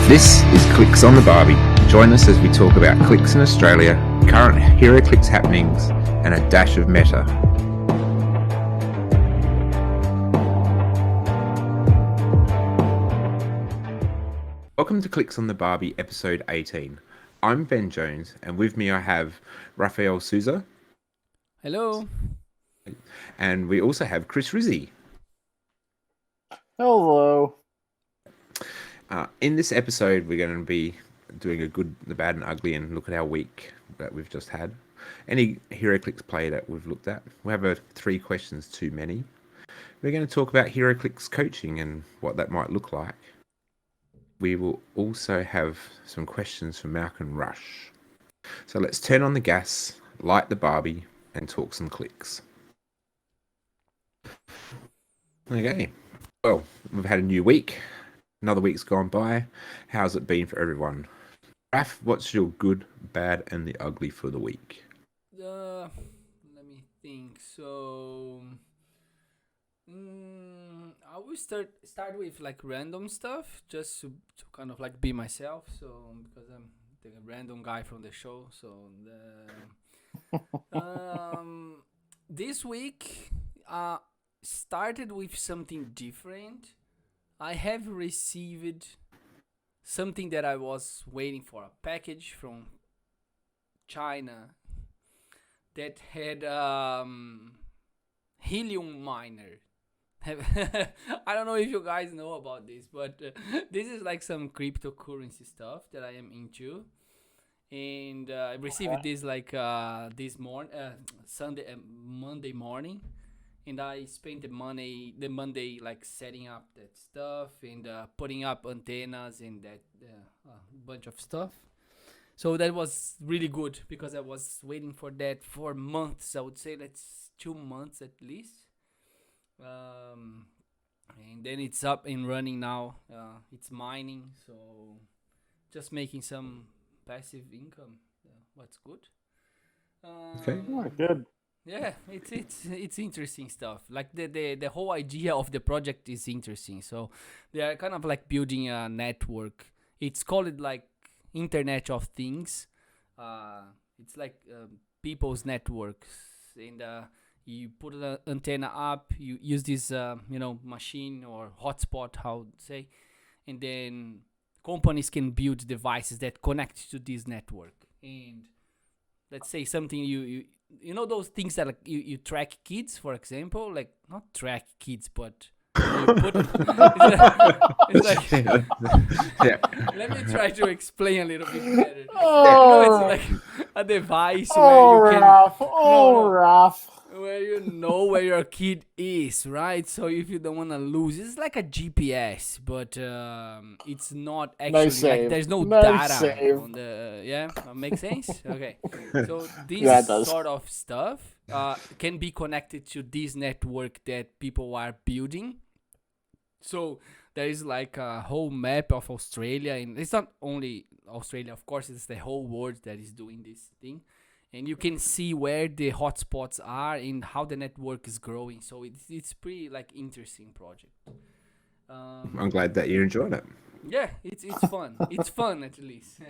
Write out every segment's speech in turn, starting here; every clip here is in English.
This is Clix on the Barbie. Join us as we talk about Clix in Australia, current heroclix happenings, and a dash of meta. Welcome to Clix on the Barbie, episode 18. I'm Ben Jones, and with me I have Rafael Souza. Hello. And we also have Chris Rizzi. Hello. In this episode, we're going to be doing a good, the bad, and ugly, and look at our week that we've just had. Any heroclix play that we've looked at. We have a 3 questions too many. We're going to talk about heroclix coaching and what that might look like. We will also have some questions from Malcolm Rush. So let's turn on the gas, light the Barbie, and talk some clicks. Okay. Well, we've had a new week. Another week's gone by. How's it been for everyone? Raf, what's your good, bad, and the ugly for the week? Let me think. So, I will start with like random stuff, just to kind of like be myself. So because I'm the random guy from the show. So this week started with something different. I have received something that I was waiting for, a package from China that had helium miner. I don't know if you guys know about this, but this is like some cryptocurrency stuff that I am into. And I received this like Monday morning. And I spent the Monday like setting up that stuff and putting up antennas and that bunch of stuff. So that was really good because I was waiting for that for months. I would say that's 2 months at least. And then it's up and running now. It's mining, so just making some passive income. What's good? Okay. Good. Yeah, it's interesting stuff. Like the whole idea of the project is interesting. So they are kind of like building a network. It's called like Internet of Things. It's like people's networks, and you put an antenna up. You use this machine or hotspot, how to say, and then companies can build devices that connect to this network. And let's say something you know those things that like you track kids, for example, like not track kids, but you put it's like Yeah. let me try to explain a little bit better. Oh, It's like a device Raph. Raph. where you know where your kid is, right? So if you don't want to lose, it's like a GPS, but it's not actually like there's no data on the makes sense. Okay, so this sort of stuff can be connected to this network that people are building. So there is like a whole map of Australia, and it's not only Australia, of course, it's the whole world that is doing this thing. And you can see where the hotspots are and how the network is growing. So it's pretty like interesting project. I'm glad that you enjoyed it. Yeah, it's fun. It's fun at least.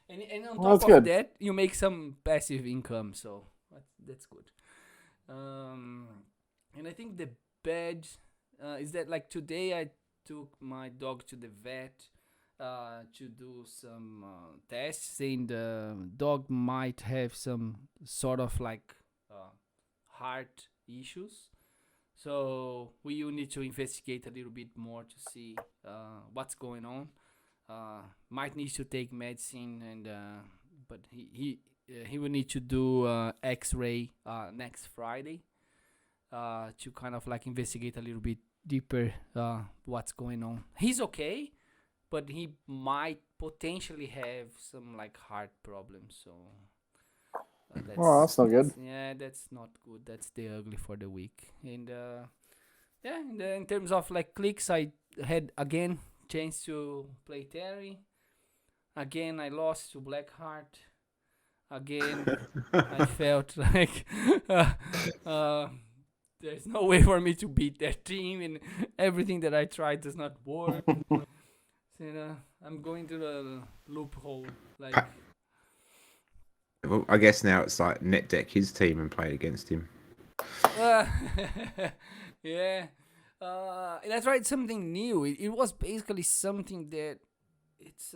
and on Well, top of that, you make some passive income. So that's good. And I think the bad is that like today I took my dog to the vet to do some tests, and the dog might have some sort of like heart issues. So we will need to investigate a little bit more to see what's going on. Might need to take medicine, and but he will need to do X-ray next Friday to kind of like investigate a little bit deeper what's going on. He's okay, but he might potentially have some like heart problems. So That's not good. That's not good. That's the ugly for the week. And in terms of like clicks, I had again chance to play Terry. Again, I lost to Blackheart. Again, I felt like there's no way for me to beat that team, and everything that I tried does not work. I'm going to the loophole. Like, Pa- Well, I guess now it's like net deck his team and play against him. uh, yeah. And I tried something new. It was basically something that it's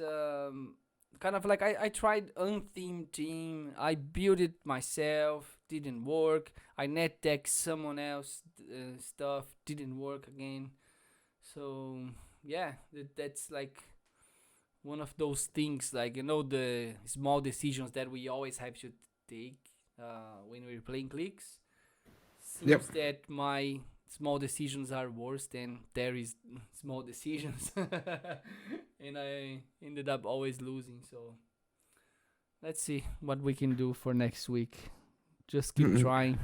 kind of like I tried unthemed team. I built it myself. Didn't work. I net deck someone else stuff. Didn't work again. So yeah, that's like one of those things, like the small decisions that we always have to take when we're playing Clix. Yep. Seems that my small decisions are worse than Terry's small decisions, and I ended up always losing. So let's see what we can do for next week. Just keep trying.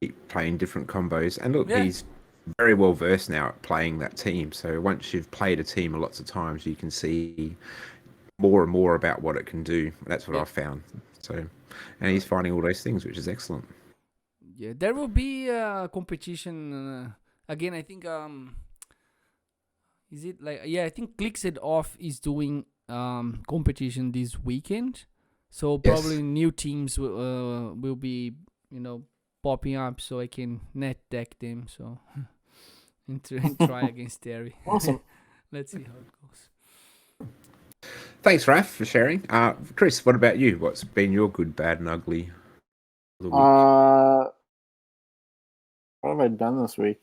Keep playing different combos. And look, Yeah. he's very well versed now at playing that team. So once you've played a team lots of times, you can see more and more about what it can do. That's what Yeah. I've found. So, and he's finding all those things, which is excellent. Yeah, there will be a competition again. I think is it like, yeah? I think Clicks It Off is doing competition this weekend, so probably Yes. new teams will be popping up, so I can net deck them. So and try against Terry. Awesome. Let's see how it goes. Thanks, Raf, for sharing. Chris, what about you? What's been your good, bad, and ugly of the week? What have I done this week?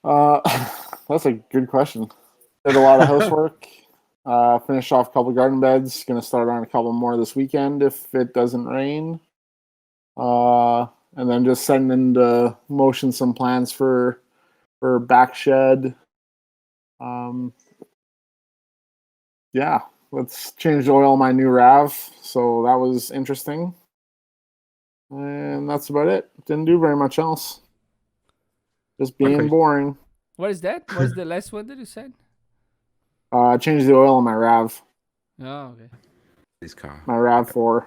That's a good question. Did a lot of housework. Finished off a couple garden beds. Going to start on a couple more this weekend if it doesn't rain. And then just setting into motion some plans for back shed. Yeah, let's change the oil on my new Rav. So that was interesting. And that's about it. Didn't do very much else. Just being Okay. boring. What is that? What's the last one that you said? Changed the oil on my Rav. Oh, okay. This car. My RAV4.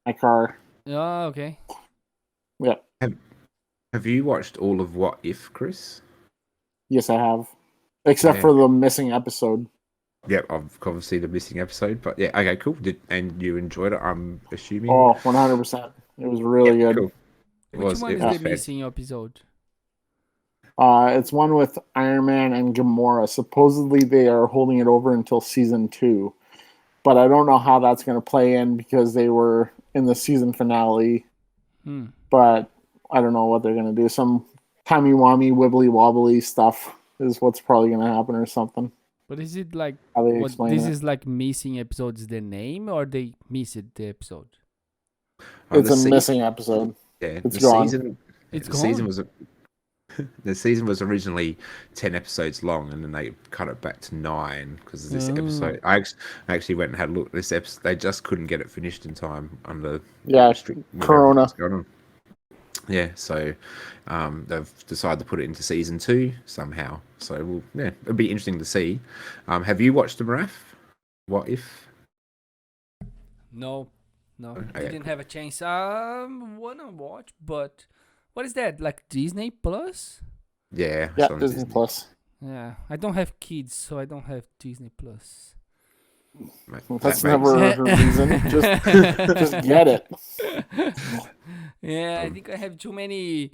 My car. Oh, okay. Yeah. Have you watched all of What If, Chris? Yes, I have. Except Yeah. for the missing episode. Yeah, I've obviously the missing episode, but yeah, okay, cool. And you enjoyed it, I'm assuming? Oh, 100%. It was really good. Cool. It Which was. one It is was the fair. missing episode? It's one with Iron Man and Gamora. Supposedly they are holding it over until season 2. But I don't know how that's going to play in because they were in the season finale. But I don't know what they're going to do. Some timey-wimey, wibbly-wobbly stuff is what's probably going to happen or something. But is it like How they what explain this it. is like missing episodes the name, or they missed the episode? It's The a se- missing episode. Yeah, It's the gone. season. It's the season gone. was the season was originally 10 episodes long, and then they cut it back to 9 because of this episode. I actually went and had a look. This episode, they just couldn't get it finished in time under Yeah, Corona. Going on. Yeah, so they've decided to put it into season 2 somehow. So it'll be interesting to see. Have you watched the Maraf? What If? No, Okay. didn't have a chance. Wanna watch, but what is that? Like Disney Plus? Yeah, Yeah, it's on Disney Plus. Yeah, I don't have kids, so I don't have Disney Plus. Mate, That's that never makes- a reason. Just get it. Yeah, I think I have too many.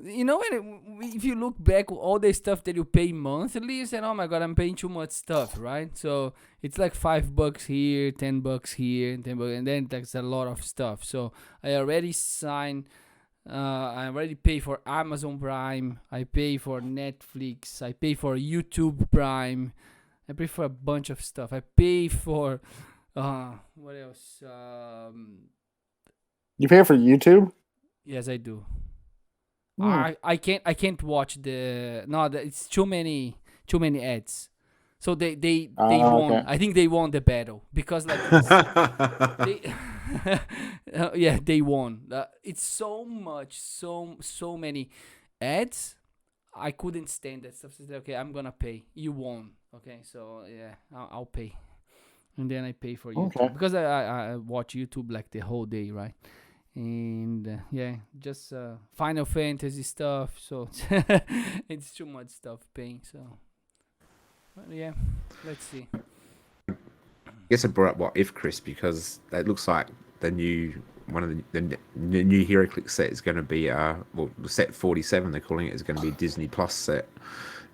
If you look back, all the stuff that you pay monthly, you said, "Oh my god, I'm paying too much stuff," right? So it's like $5 here, $10 here, $10, and then that's a lot of stuff. So I already signed. I already pay for Amazon Prime. I pay for Netflix. I pay for YouTube Prime. I pay for a bunch of stuff. I pay for what else? You pay for YouTube? Yes, I do. Hmm. I can't watch it's too many ads. So they won. Okay. I think they won the battle because like they yeah, they won. It's so much, so many ads. I couldn't stand that stuff. So I said, okay, I'm gonna pay. You won. Okay, so yeah, I'll pay. And then I pay for YouTube Okay. because I watch YouTube like the whole day, right? And yeah, just Final Fantasy stuff. So it's too much stuff paying. So Yeah, let's see. I guess I brought up What If, Chris, because it looks like the new one of the new HeroClix set is going to be set 47. They're calling it, is going to be a Disney Plus set.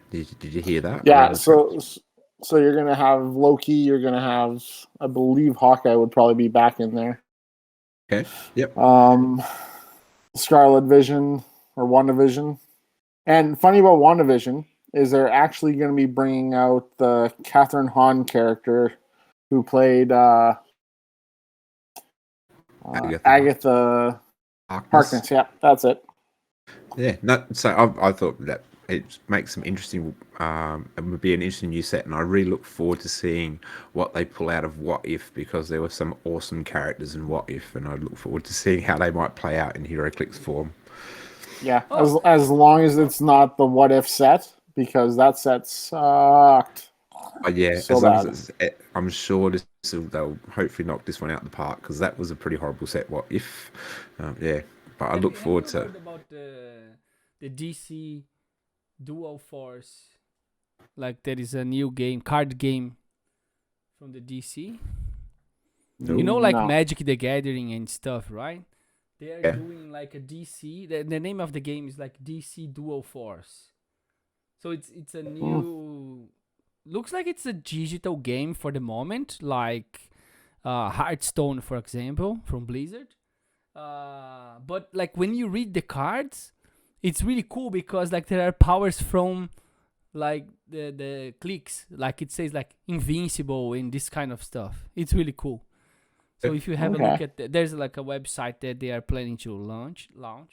Did you hear that? Yeah, Around the track? so you're gonna have Loki. You're gonna have, I believe, Hawkeye would probably be back in there. Okay. Yep. Scarlet Vision or WandaVision. And funny about WandaVision is they're actually going to be bringing out the Catherine Hahn character who played Agatha Harkness. Yeah, that's it. Yeah, no, so I thought that it makes some interesting, it would be an interesting new set, and I really look forward to seeing what they pull out of What If, because there were some awesome characters in What If, and I look forward to seeing how they might play out in HeroClix form. Yeah, as long as it's not the What If set, because that set sucked. Yeah, So as long bad. as I'm sure they'll hopefully knock this one out the park, because that was a pretty horrible set. What If? Yeah, but I look forward Have to. you heard about the DC Dual Force? Like there is a new card game from the DC. You know, like No. Magic the Gathering and stuff, right? They are Yeah. doing like a DC. The name of the game is like DC Dual Force. So it's a new. Looks like it's a digital game for the moment, like Hearthstone, for example, from Blizzard. But like when you read the cards, it's really cool because like there are powers from like the Clix, like it says like invincible and this kind of stuff. It's really cool. So if you have a look at there's like a website that they are planning to launch,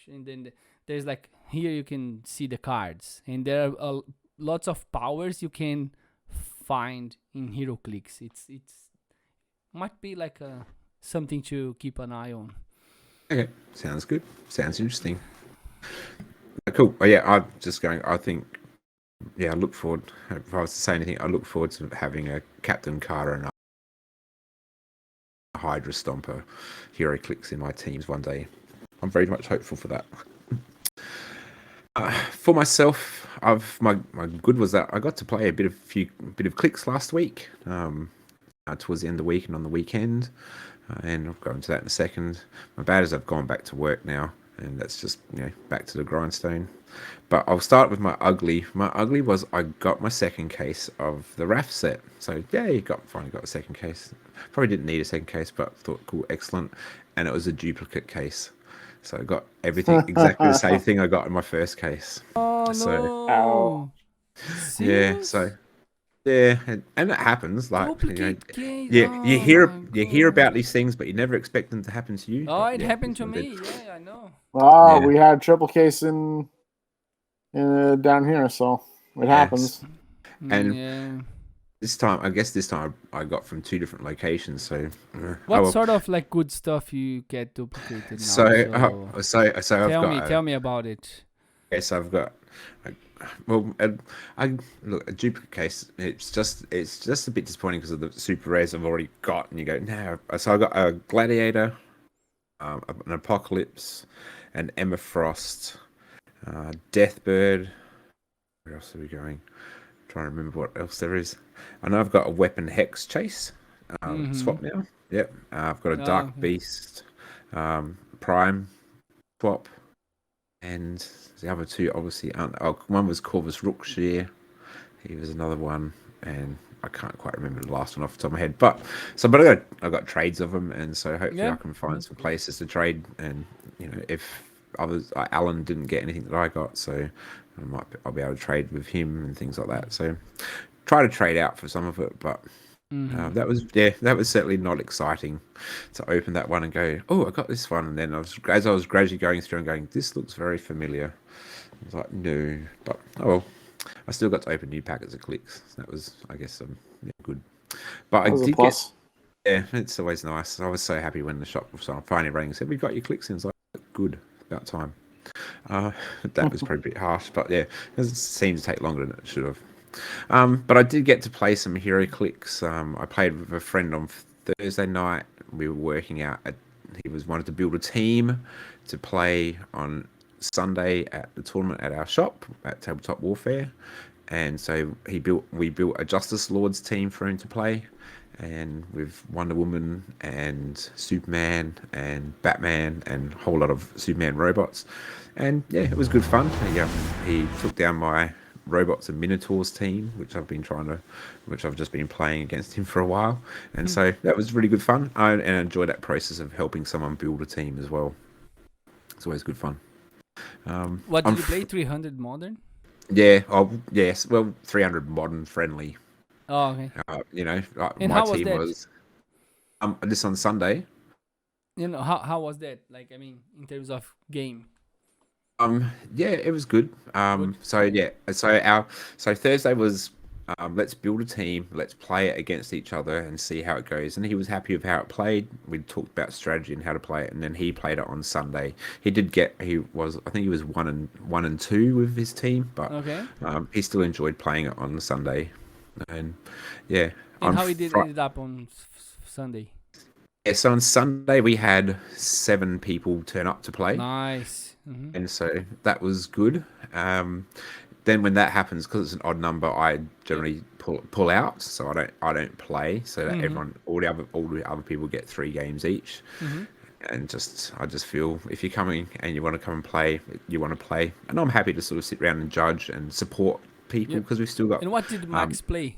and then there's like here you can see the cards, and there are lots of powers you can find in HeroClix. It's might be like something to keep an eye on. Okay, sounds good. Sounds interesting. Cool. Oh, yeah, I'm just going. I think. Yeah, I look forward. If I was to say anything, I look forward to having a Captain Carter and a Hydra Stomper HeroClix in my teams one day. I'm very much hopeful for that. For myself, my good was that I got to play a bit of Clix last week. Towards the end of the week and on the weekend, and I'll go into that in a second. My bad is I've gone back to work now, and that's just back to the grindstone. But I'll start with my ugly. My ugly was I got my second case of the RAF set. So yeah, finally got a second case. Probably didn't need a second case, but thought cool, excellent. And it was a duplicate case. So I got everything exactly the same thing I got in my first case. Oh So, no! yeah, Serious? so yeah, and it happens. Like Duplicate case. yeah, Oh you my hear God. about these things, but you never expect them to happen to you. Oh, But it yeah, happened this to one did. me. Yeah, I know. Oh, Yeah. we had triple case in down here, so it happens. And Yeah. this time I got from two different locations. So What sort of like good stuff you get duplicated now? so I've Tell me about it. yes, I've got. Well, I look, a duplicate case. It's just a bit disappointing because of the super rares I've already got, and you go no. So I got a Gladiator, an Apocalypse, an Emma Frost, Deathbird. Where else are we going? Trying to remember what else there is. I know I've got a Weapon Hex Chase swap now. Yep. I've got a Dark Okay. Beast Prime swap, and the other two obviously aren't. Oh, one was Corvus Rookshire. He was another one, and I can't quite remember the last one off the top of my head. But I got trades of them, and so hopefully Yeah, I can find that's some cool. places to trade. And if others, Alan didn't get anything that I got, so I'll be able to trade with him and things like that. So try to trade out for some of it, but that was certainly not exciting to open that one and go, oh, I got this one, and then as I was gradually going through and going, this looks very familiar. I was like, no, but oh well. I still got to open new packets of Clix. That was, I guess, good. But That was a plus. it's always nice. I was so happy when the shop was finally rang and said, we got your Clix in. It's like, good, about time. That was probably a bit harsh, but yeah, it seemed to take longer than it should have. But I did get to play some HeroClix. I played with a friend on Thursday night. We were working out. He wanted to build a team to play on Sunday at the tournament at our shop at Tabletop Warfare, and so we built a Justice Lords team for him to play, and with Wonder Woman and Superman and Batman and a whole lot of Superman robots, and yeah, it was good fun. He took down my robots and minotaurs team, which I've just been playing against him for a while, and so that was really good fun. And I enjoyed that process of helping someone build a team as well. It's always good fun. What did you play? 300 modern? Yeah. Oh, yes. Well, 300 modern friendly. Oh, okay. And how my was team that? was this on Sunday. How was that? Like, I mean, in terms of game. Yeah, it was good. Good. So Thursday was let's build a team, let's play it against each other and see how it goes. And he was happy with how it played. We talked about strategy and how to play it, and then he played it on Sunday. I think he was 1-2 with his team, but Okay. he still enjoyed playing it on Sunday. And yeah, And how it ended up on Sunday? Yeah, so on Sunday we had 7 people turn up to play. Nice. And so that was good. Then when that happens, because it's an odd number, I generally pull out, so I don't play, so that all the other people get 3 games each. And I just feel if you're coming and you want to come and play, you want to play, and I'm happy to sort of sit around and judge and support people because we've still got. And what did Max play?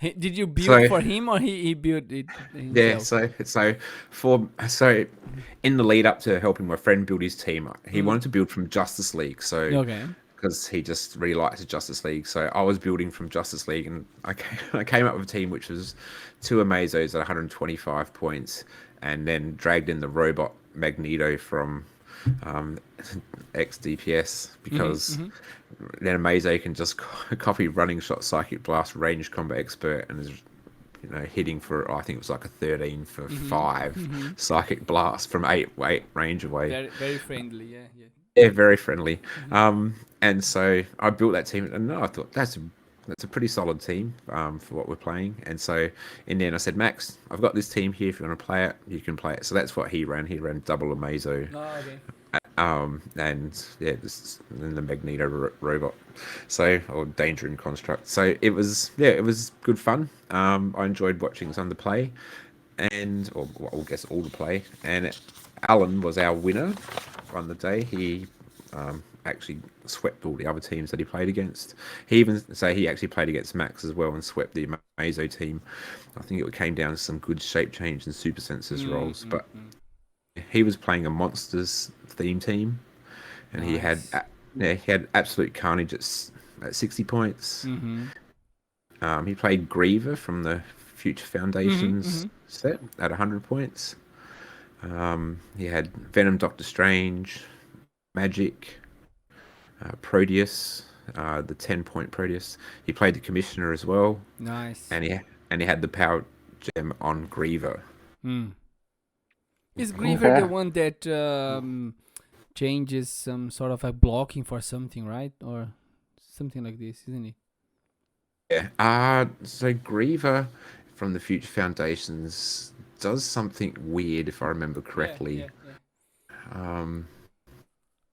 Did you build for him, or he built it himself? Yeah, so in the lead up to helping my friend build his team, he wanted to build from Justice League. So Okay. because he just really likes Justice League, so I was building from Justice League, and I came up with a team which was 2 Amazos at 125 points, and then dragged in the robot Magneto from XDPS because then Amazo can just copy running shot, psychic blast, range combat expert, and is hitting for, I think it was like a 13 for 5 psychic blast from 8 range away. Very, very friendly, yeah. Yeah, very friendly. And so I built that team, and I thought that's a pretty solid team for what we're playing. And so in the end, I said, Max, I've got this team here. If you want to play it, you can play it. So that's what he ran. He ran double Amazo. Oh, okay. And yeah, and the Magneto robot. Or Danger in Construct. So it was good fun. I enjoyed watching some of the play, or I guess all the play. And Alan was our winner on the day. He actually swept all the other teams that he played against. He actually played against Max as well and swept the Amazo team. I think it came down to some good shape change and super senses rolls, but he was playing a monsters theme team, and he had absolute carnage at 60 points. He played Griever from the Future Foundations set at 100 points. He had Venom, Doctor Strange, Magic, Proteus, the 10-point Proteus. He played the Commissioner as well. Nice. And he had the Power Gem on Griever. Is Griever the one that changes some sort of a blocking for something, right? Or something like this, isn't it? Yeah. So Griever from the Future Foundations does something weird, if I remember correctly. I'm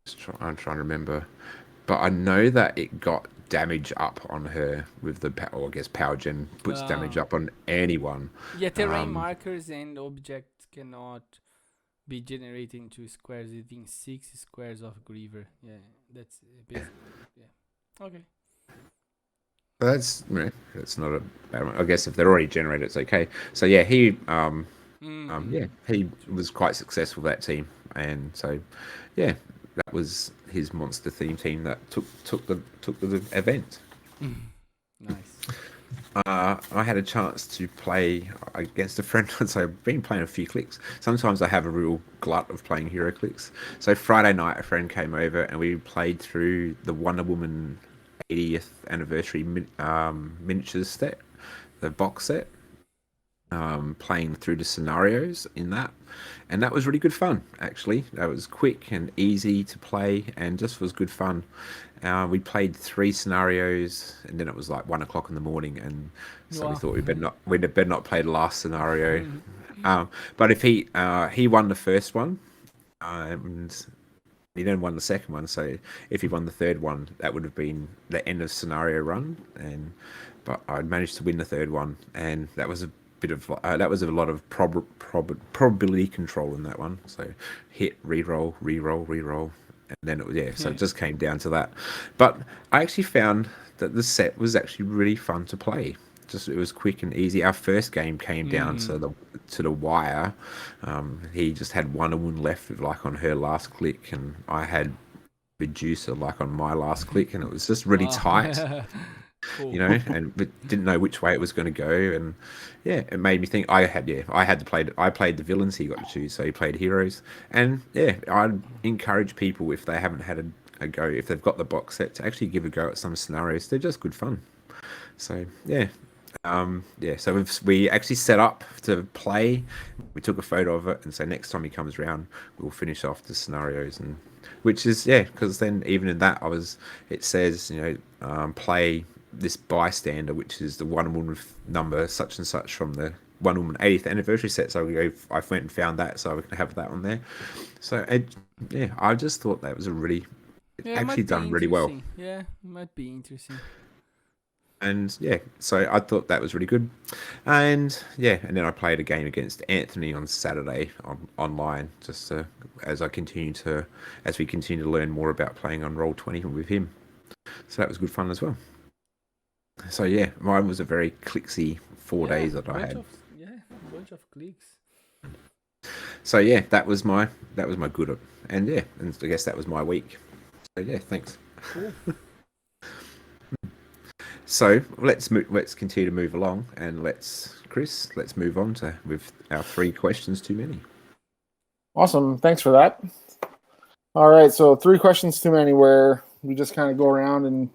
trying to remember, but I know that it got damage up on her with the Power Gen puts damage up on anyone. Yeah, terrain markers and objects cannot be generated into squares within 6 squares of Griever. Yeah, that's basic. Yeah. Okay. That's not a bad one. I guess if they're already generated, it's okay. So yeah, he he was quite successful with that team, and so yeah, that was his monster theme team that took the event. Nice. I had a chance to play against a friend, so I've been playing a few Clix. Sometimes I have a real glut of playing heroclix. So Friday night, a friend came over and we played through the Wonder Woman 80th anniversary miniatures set, the box set, playing through the scenarios in that, and that was really good fun. Actually, that was quick and easy to play, and just was good fun. We played 3 scenarios, and then it was like 1 o'clock in the morning, and so we thought we'd better not play the last scenario. But if he won the first one, and He then won the second one. So if he won the third one, that would have been the end of scenario run. But I managed to win the third one, and that was a bit of that was a lot of probability control in that one. So hit, re-roll, re-roll, re-roll, and then so it just came down to that. But I actually found that the set was actually really fun to play. Just it was quick and easy. Our first game came down to the wire. He just had one woman left, like on her last click, and I had reducer like on my last click, and it was just really tight. Cool. And but didn't know which way it was going to go, and it made me think. I had to play. I played the villains he got to choose, so he played heroes, and I'd encourage people if they haven't had a go, if they've got the box set, to actually give a go at some scenarios. They're just good fun. So so we actually set up to play. We took a photo of it, and so next time he comes around, we'll finish off the scenarios, and which is because then even in that it says play this bystander, which is the Wonder Woman number such and such from the Wonder Woman 80th anniversary set. So I went and found that, so we can have that on there. So I just thought that was actually done really well. Yeah, it might be interesting. And so I thought that was really good, and then I played a game against Anthony on Saturday online, just as we continue to learn more about playing on Roll20 with him. So that was good fun as well. So mine was a very clixy 4 days that I had. A bunch of clicks. So that was my good, and and I guess that was my week. So thanks. Cool. So let's continue to move along, and let's move on with our 3 questions too many. Awesome, thanks for that. All right, so 3 questions too many, where we just kind of go around and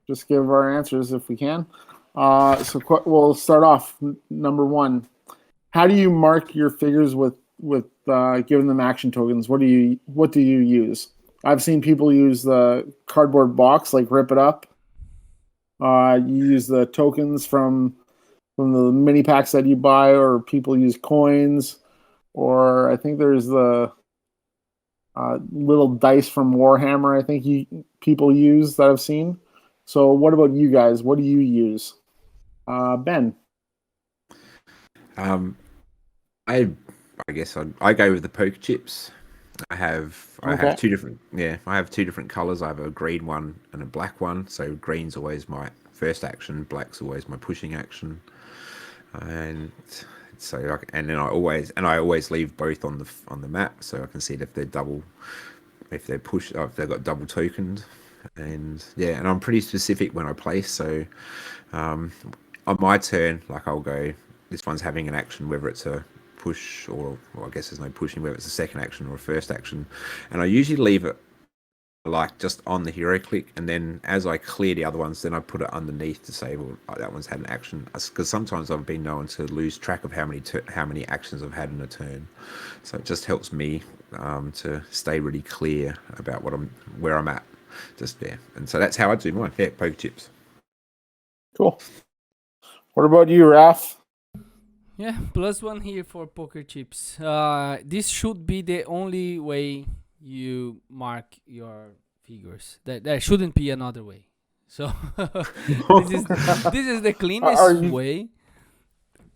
just give our answers if we can. So we'll start off. Number 1, how do you mark your figures with giving them action tokens? What do you use? I've seen people use the cardboard box, like rip it up. You use the tokens from the mini packs that you buy, or people use coins, or I think there's the little dice from Warhammer. I think people use that I've seen. So, what about you guys? What do you use, Ben? I guess I go with the poker chips. I have 2 different I have 2 different colors. I have a green one and a black one. So green's always my first action, black's always my pushing action, and so and then I always leave both on the map, so I can see if they're if they're if they've got double tokened, and I'm pretty specific when I play. So on my turn, like I'll go, this one's having an action, whether it's a push or I guess there's no pushing, whether it's a second action or a first action, and I usually leave it like just on the hero click, and then as I clear the other ones, then I put it underneath to say, well, that one's had an action, because sometimes I've been known to lose track of how many actions I've had in a turn. So it just helps me to stay really clear about where I'm at. And so that's how I do mine. Poker chips. Cool. What about you, Raph? +1 here for poker chips. This should be the only way you mark your figures. There shouldn't be another way. So this is the cleanest way.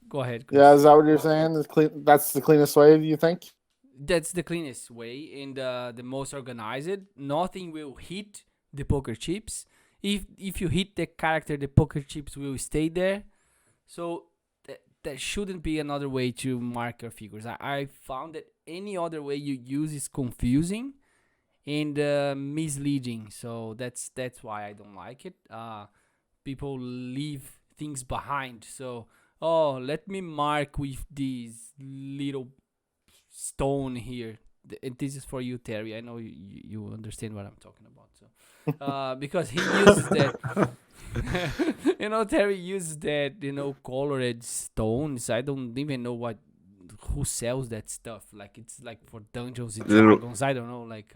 Go ahead, Chris. Yeah, is that what you're saying? That's the cleanest way, do you think? That's the cleanest way and the most organized. Nothing will hit the poker chips. If you hit the character, the poker chips will stay there. So there shouldn't be another way to mark your figures. I found that any other way you use is confusing and misleading. So that's why I don't like it. People leave things behind. So, let me mark with this little stone here. And this is for you, Terry. I know you understand what I'm talking about. So, because he uses that. Terry uses that, colored stones. I don't even know who sells that stuff. Like, it's like for Dungeons and Dragons. I don't know, like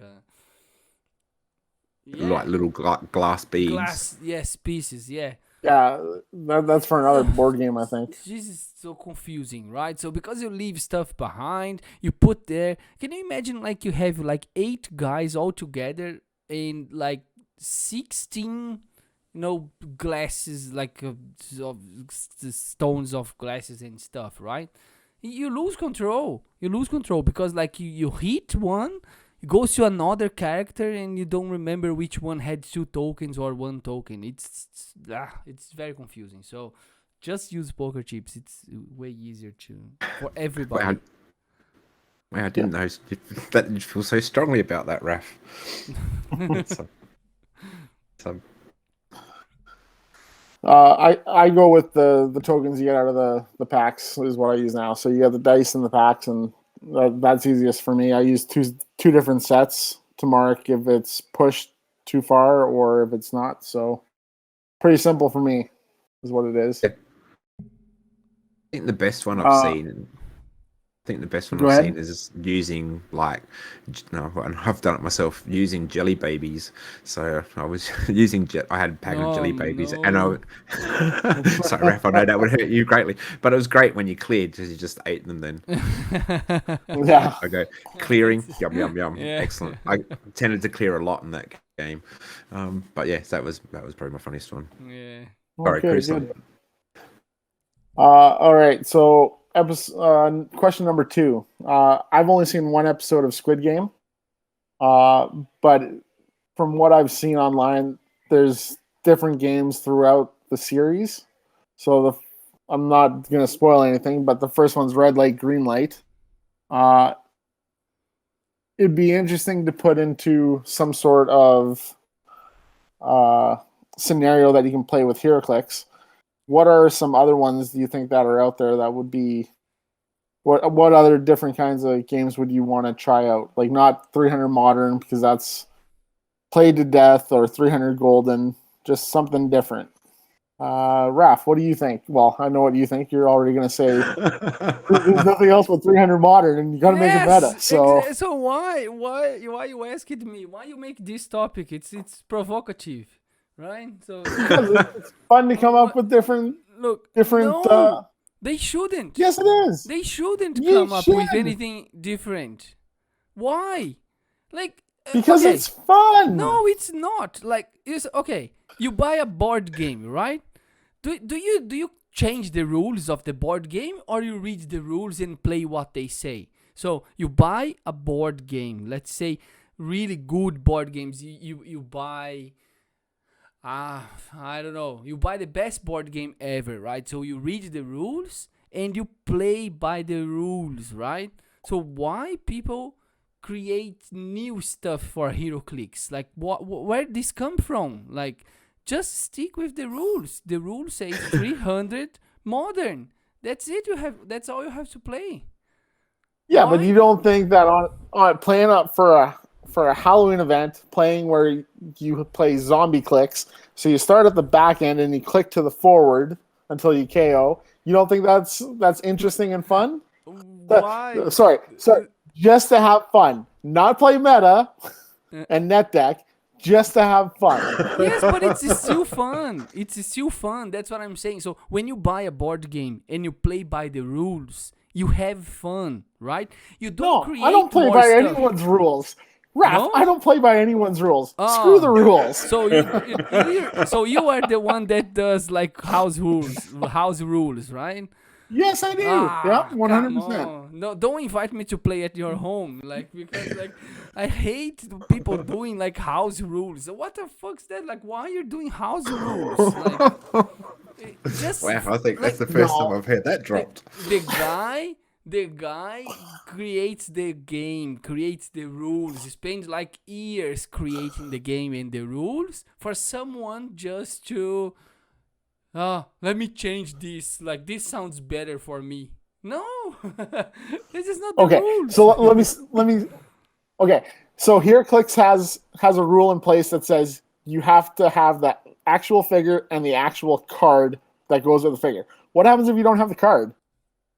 little glass beads. Pieces, yeah. Yeah, that's for another board game, I think. This is so confusing, right? So because you leave stuff behind, you put there. Can you imagine like you have like 8 guys all together in like 16, glasses, like of stones of glasses and stuff, right? You lose control. You lose control because like you hit one, it goes to another character and you don't remember which one had 2 tokens or 1 token. It's very confusing. So just use poker chips. It's way easier for everybody. Wow, I didn't know that you feel so strongly about that, Raf. so, I go with the tokens you get out of the packs is what I use now. So you have the dice and the packs, and that's easiest for me. I use two different sets to mark if it's pushed too far or if it's not. So pretty simple for me is what it is. I think the best one I've seen. I think the best one I've seen is using and I've done it myself, using jelly babies. So I was using I had a pack of jelly babies, and sorry, Raph, I know that would hurt you greatly, but it was great when you cleared because you just ate them then. Yeah. I go clearing, yum yum yum, Yeah. excellent. I tended to clear a lot in that game, but yes, that was probably my funniest one. Yeah. Sorry, Okay, Chris. good. All right, so question number 2. I've only seen one episode of Squid Game, but from what I've seen online, there's different games throughout the series. So I'm not going to spoil anything, but the first one's red light, green light. It'd be interesting to put into some sort of scenario that you can play with heroclix. What are some other ones do you think that are out there that would be? What other different kinds of games would you want to try out? Like not 300 Modern because that's played to death, or 300 Golden, just something different. Raph, what do you think? Well, I know what you think. You're already going to say there's nothing else but 300 Modern, and you got to make it meta. So why you asking me? Why you make this topic? It's provocative, right? So it's fun to come up with different. No, they shouldn't. Yes, it is. They shouldn't come up with anything different. Why? Like because it's fun. No, it's not. Like it's okay. You buy a board game, right? Do you change the rules of the board game, or you read the rules and play what they say? So you buy a board game. Let's say really good board games. You buy. I don't know. You buy the best board game ever, right? So you read the rules and you play by the rules, right? So why people create new stuff for heroclix? Like where this come from? Like just stick with the rules. The rules say 300 Modern. That's it. That's all you have to play. Yeah, why? But you don't think that on playing up for a Halloween event, playing where you play zombie clicks, so you start at the back end and you click to the forward until you KO. You don't think that's interesting and fun? Why? Sorry, just to have fun, not play meta and net deck, just to have fun. Yes, but it's still fun. It's still fun. That's what I'm saying. So when you buy a board game and you play by the rules, you have fun, right? You don't create. I don't play by stuff. anyone's rules. Raph, I don't play by anyone's rules. Screw the rules. So you are the one that does like house rules, right? Yes, I do. Yep, 100%. No, don't invite me to play at your home, because I hate people doing like house rules. What the fuck's that? Like, why are you doing house rules? I think that's the first time I've heard that dropped. The guy creates the game, creates the rules, spends like years creating the game and the rules for someone just to, let me change this. Like, this sounds better for me. No, this is not the rules. So let me. Okay, so here Clix has a rule in place that says you have to have the actual figure and the actual card that goes with the figure. What happens if you don't have the card?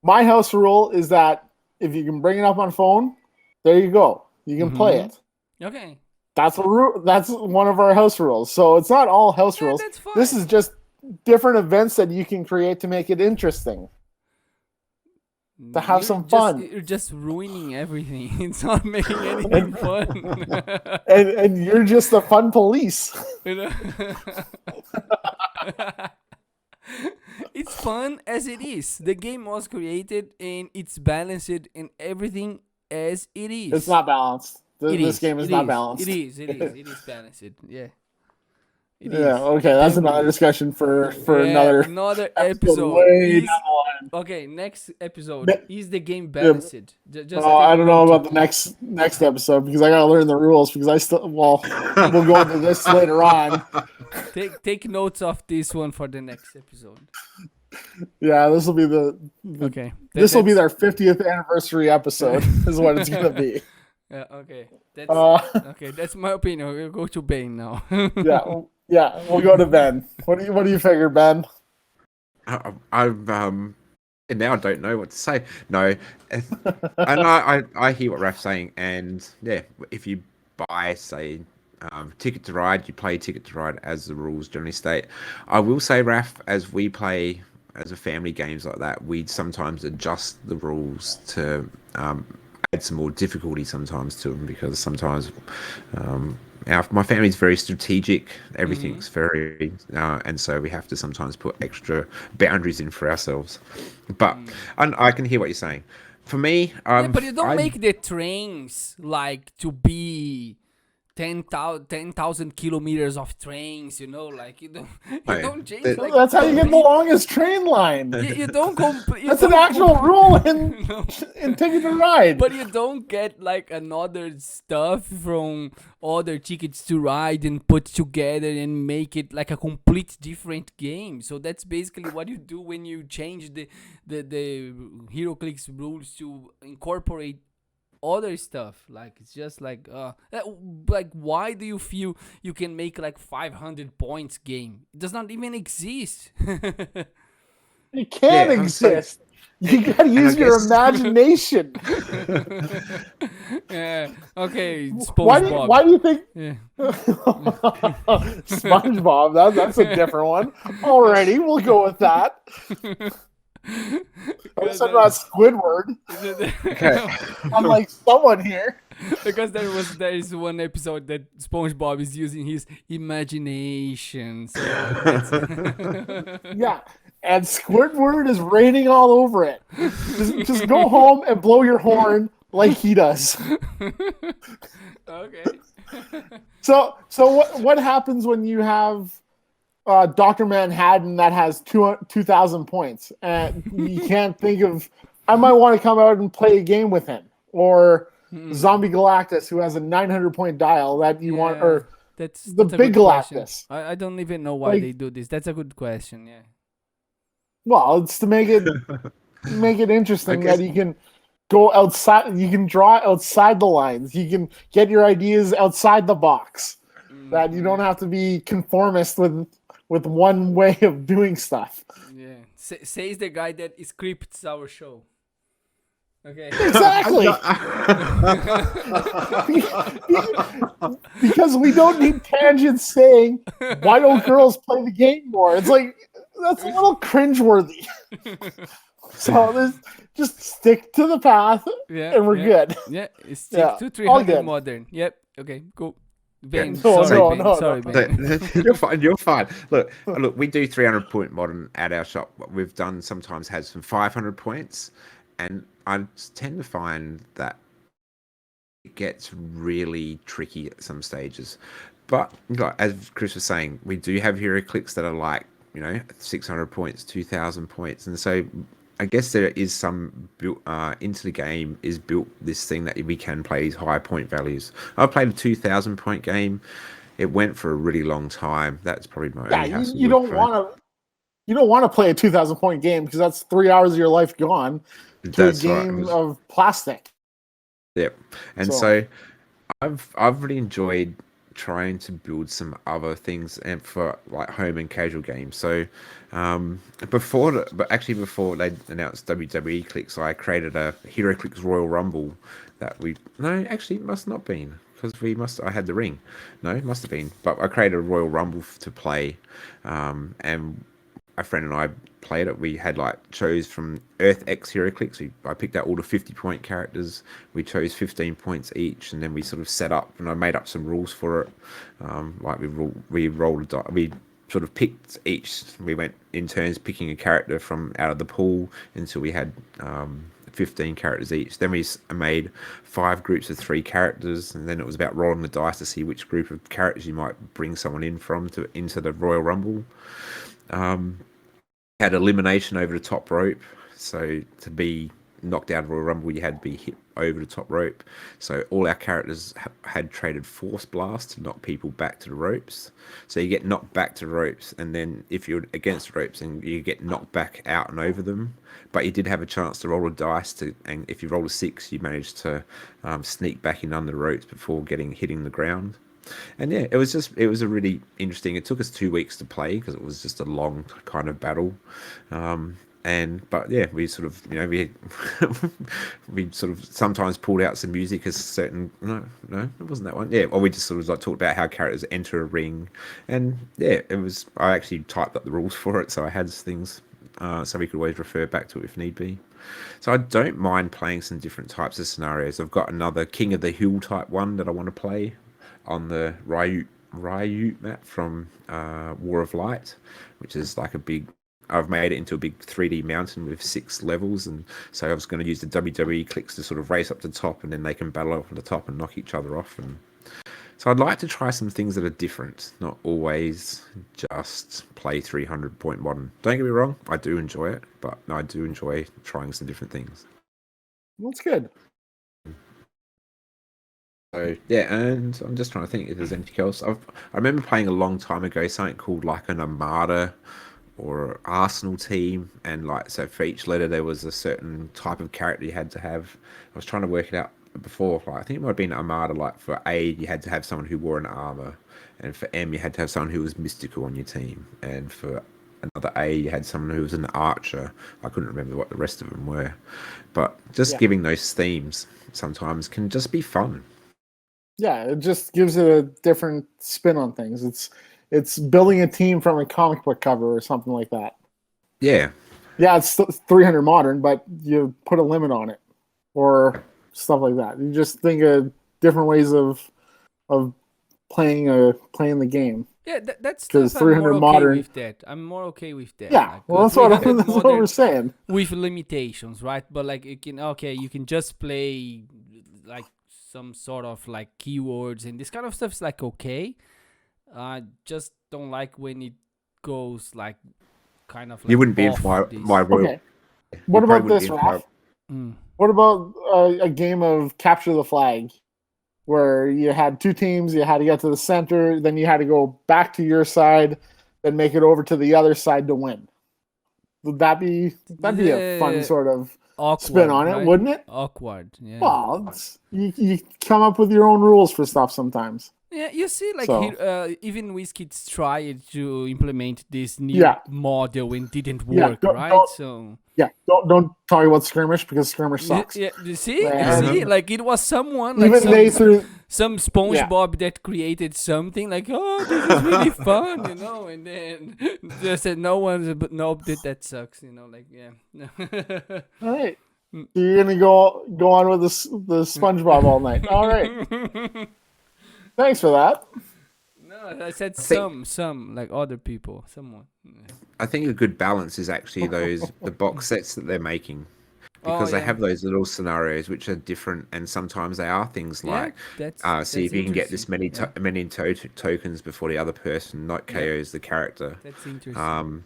My house rule is that if you can bring it up on phone, there you go. You can play it. Okay. That's one of our house rules. So it's not all house rules. That's fine. This is just different events that you can create to make it interesting. To have some fun. You're just ruining everything. It's not making anything fun. And you're just the fun police. You know? It's fun as it is. The game was created and it's balanced and everything as it is. It's not balanced. This game is not balanced. It is balanced. Yeah. It is. Okay, that's another discussion for another episode. Way down the line. Okay, next episode. Is the game balanced? I don't know about the next episode because I gotta learn the rules because we'll go into this later on. Take notes of this one for the next episode. Yeah, this will be okay. This will be their 50th anniversary episode. Is what it's gonna be. Yeah. Okay. Okay. That's my opinion. We'll go to Ben now. Yeah. We'll go to Ben. What do you figure, Ben? And now I don't know what to say. No, and I hear what Raf's saying, and yeah, if you buy, say, Ticket to Ride, you play Ticket to Ride as the rules generally state. I will say, Raf, as we play as a family games like that, we sometimes adjust the rules to add some more difficulty sometimes to them because sometimes my family's very strategic. Everything's very, and so we have to sometimes put extra boundaries in for ourselves. But I can hear what you're saying. For me, but you don't make the trains like to be 10,000 kilometers of trains, like you don't change. That's how you get the longest train line. You don't That's an actual rule in Ticket to Ride. But you don't get like another stuff from other Tickets to Ride and put together and make it like a complete different game. So that's basically what you do when you change the heroclix rules to incorporate other stuff. Like it's just like why do you feel you can make like 500 points game? It does not even exist. It can't exist. You gotta use your imagination. Yeah. Okay. SpongeBob. Why do you think? Yeah. SpongeBob. That's a different one. Alrighty, we'll go with that. I'm not Squidward. Okay. I'm like someone here. Because there is one episode that SpongeBob is using his imagination. So yeah, and Squidward is raining all over it. Just go home and blow your horn like he does. Okay. So what happens when you have Dr. Manhattan that has 2,000 points, and you can't think of. I might want to come out and play a game with him, or Zombie Galactus, who has a 900-point dial that you want, or that's the big Galactus. I don't even know why they do this. That's a good question. Yeah. Well, it's to make it interesting that you can go outside. You can draw outside the lines. You can get your ideas outside the box. That you don't have to be conformist with one way of doing stuff. Yeah. Says the guy that scripts our show. Okay. Exactly. Because we don't need tangents saying, why don't girls play the game more? It's like, that's a little cringeworthy. So just stick to the path and we're good. Yeah. Stick to 300 modern. Yep. Okay, cool. Ben, No. Sorry, Ben. You're fine. Look, we do 300-point modern at our shop. We've done sometimes has some 500 points, and I tend to find that it gets really tricky at some stages. But as Chris was saying, we do have heroclix that are like 600 points, 2,000 points, and so I guess there is some built into the game is built this thing that we can play these high point values. I played a 2,000-point game. It went for a really long time. That's probably my only hassle. You don't want to play a 2,000-point game because that's 3 hours of your life gone to a game of plastic. Yep. And so I've really enjoyed trying to build some other things and for like home and casual games. So before they announced WWE Clix, I created a heroclix Royal Rumble that it must not been because I had the ring. No, it must have been. But I created a Royal Rumble to play, and a friend and I played it. We had chose from Earth X heroclix. I picked out all the 50-point characters. We chose 15 points each, and then we sort of set up, and I made up some rules for it. We rolled a die. We sort of picked each. We went in turns picking a character from out of the pool until we had 15 characters each. Then we made 5 groups of 3 characters, and then it was about rolling the dice to see which group of characters you might bring someone into the Royal Rumble. Had elimination over the top rope, so to be knocked out of Royal Rumble, you had to be hit over the top rope. So all our characters had traded Force Blast to knock people back to the ropes. So you get knocked back to the ropes, and then if you're against the ropes, and you get knocked back out and over them. But you did have a chance to roll a dice and if you roll a 6, you managed to sneak back in under the ropes before hitting the ground. And yeah, it was a really interesting. It took us 2 weeks to play because it was just a long kind of battle. But yeah, we sort of, we sort of sometimes pulled out some music as certain. No, it wasn't that one. Yeah, or we just sort of talked about how characters enter a ring, and yeah, it was. I actually typed up the rules for it, so I had things, so we could always refer back to it if need be. So I don't mind playing some different types of scenarios. I've got another King of the Hill type one that I want to play on the Ryu map from War of Light, which is like a big. I've made it into a big 3D mountain with 6 levels, and so I was going to use the WWE Clix to sort of race up to the top, and then they can battle up on the top and knock each other off. And so I'd like to try some things that are different, not always just play 300-point modern. Don't get me wrong, I do enjoy it, but I do enjoy trying some different things. That's good. So yeah, and I'm just trying to think if there's anything else. I remember playing a long time ago something called like an Armada or Arsenal team, and so for each letter there was a certain type of character you had to have. I was trying to work it out before. I think it might have been Armada. Like for A, you had to have someone who wore an armor, and for M, you had to have someone who was mystical on your team, and for another A, you had someone who was an archer. I couldn't remember what the rest of them were, but just giving those themes sometimes can just be fun. Yeah, it just gives it a different spin on things. It's building a team from a comic book cover or something like that. Yeah. Yeah, it's 300 modern, but you put a limit on it or stuff like that. You just think of different ways of playing the game. Yeah, that's because 300 modern. With that. I'm more okay with that. Yeah, well, that's what we're saying. With limitations, right? But you can just play like some sort of like keywords and this kind of stuff is okay. I just don't like when it goes kind of. You wouldn't be in my royal. Okay. What about this, Raph? What about a game of capture the flag, where you had 2 teams, you had to get to the center, then you had to go back to your side, then make it over to the other side to win? Would that'd be a fun sort of awkward spin on it, wouldn't it? Awkward, yeah. Well, you come up with your own rules for stuff sometimes. Yeah, you see, even WizKids tried to implement this new model and didn't work, right? Don't talk about Skirmish because Skirmish sucks. Yeah, you see, it was someone some SpongeBob that created something this is really fun, and then just said that sucks, All right, you're gonna go on with the SpongeBob all night. All right. Thanks for that. No, I said some like other people, someone. I think a good balance is actually the box sets that they're making, because they have those little scenarios which are different, and sometimes they are things like see if you can get this many tokens before the other person not KOs the character. That's interesting.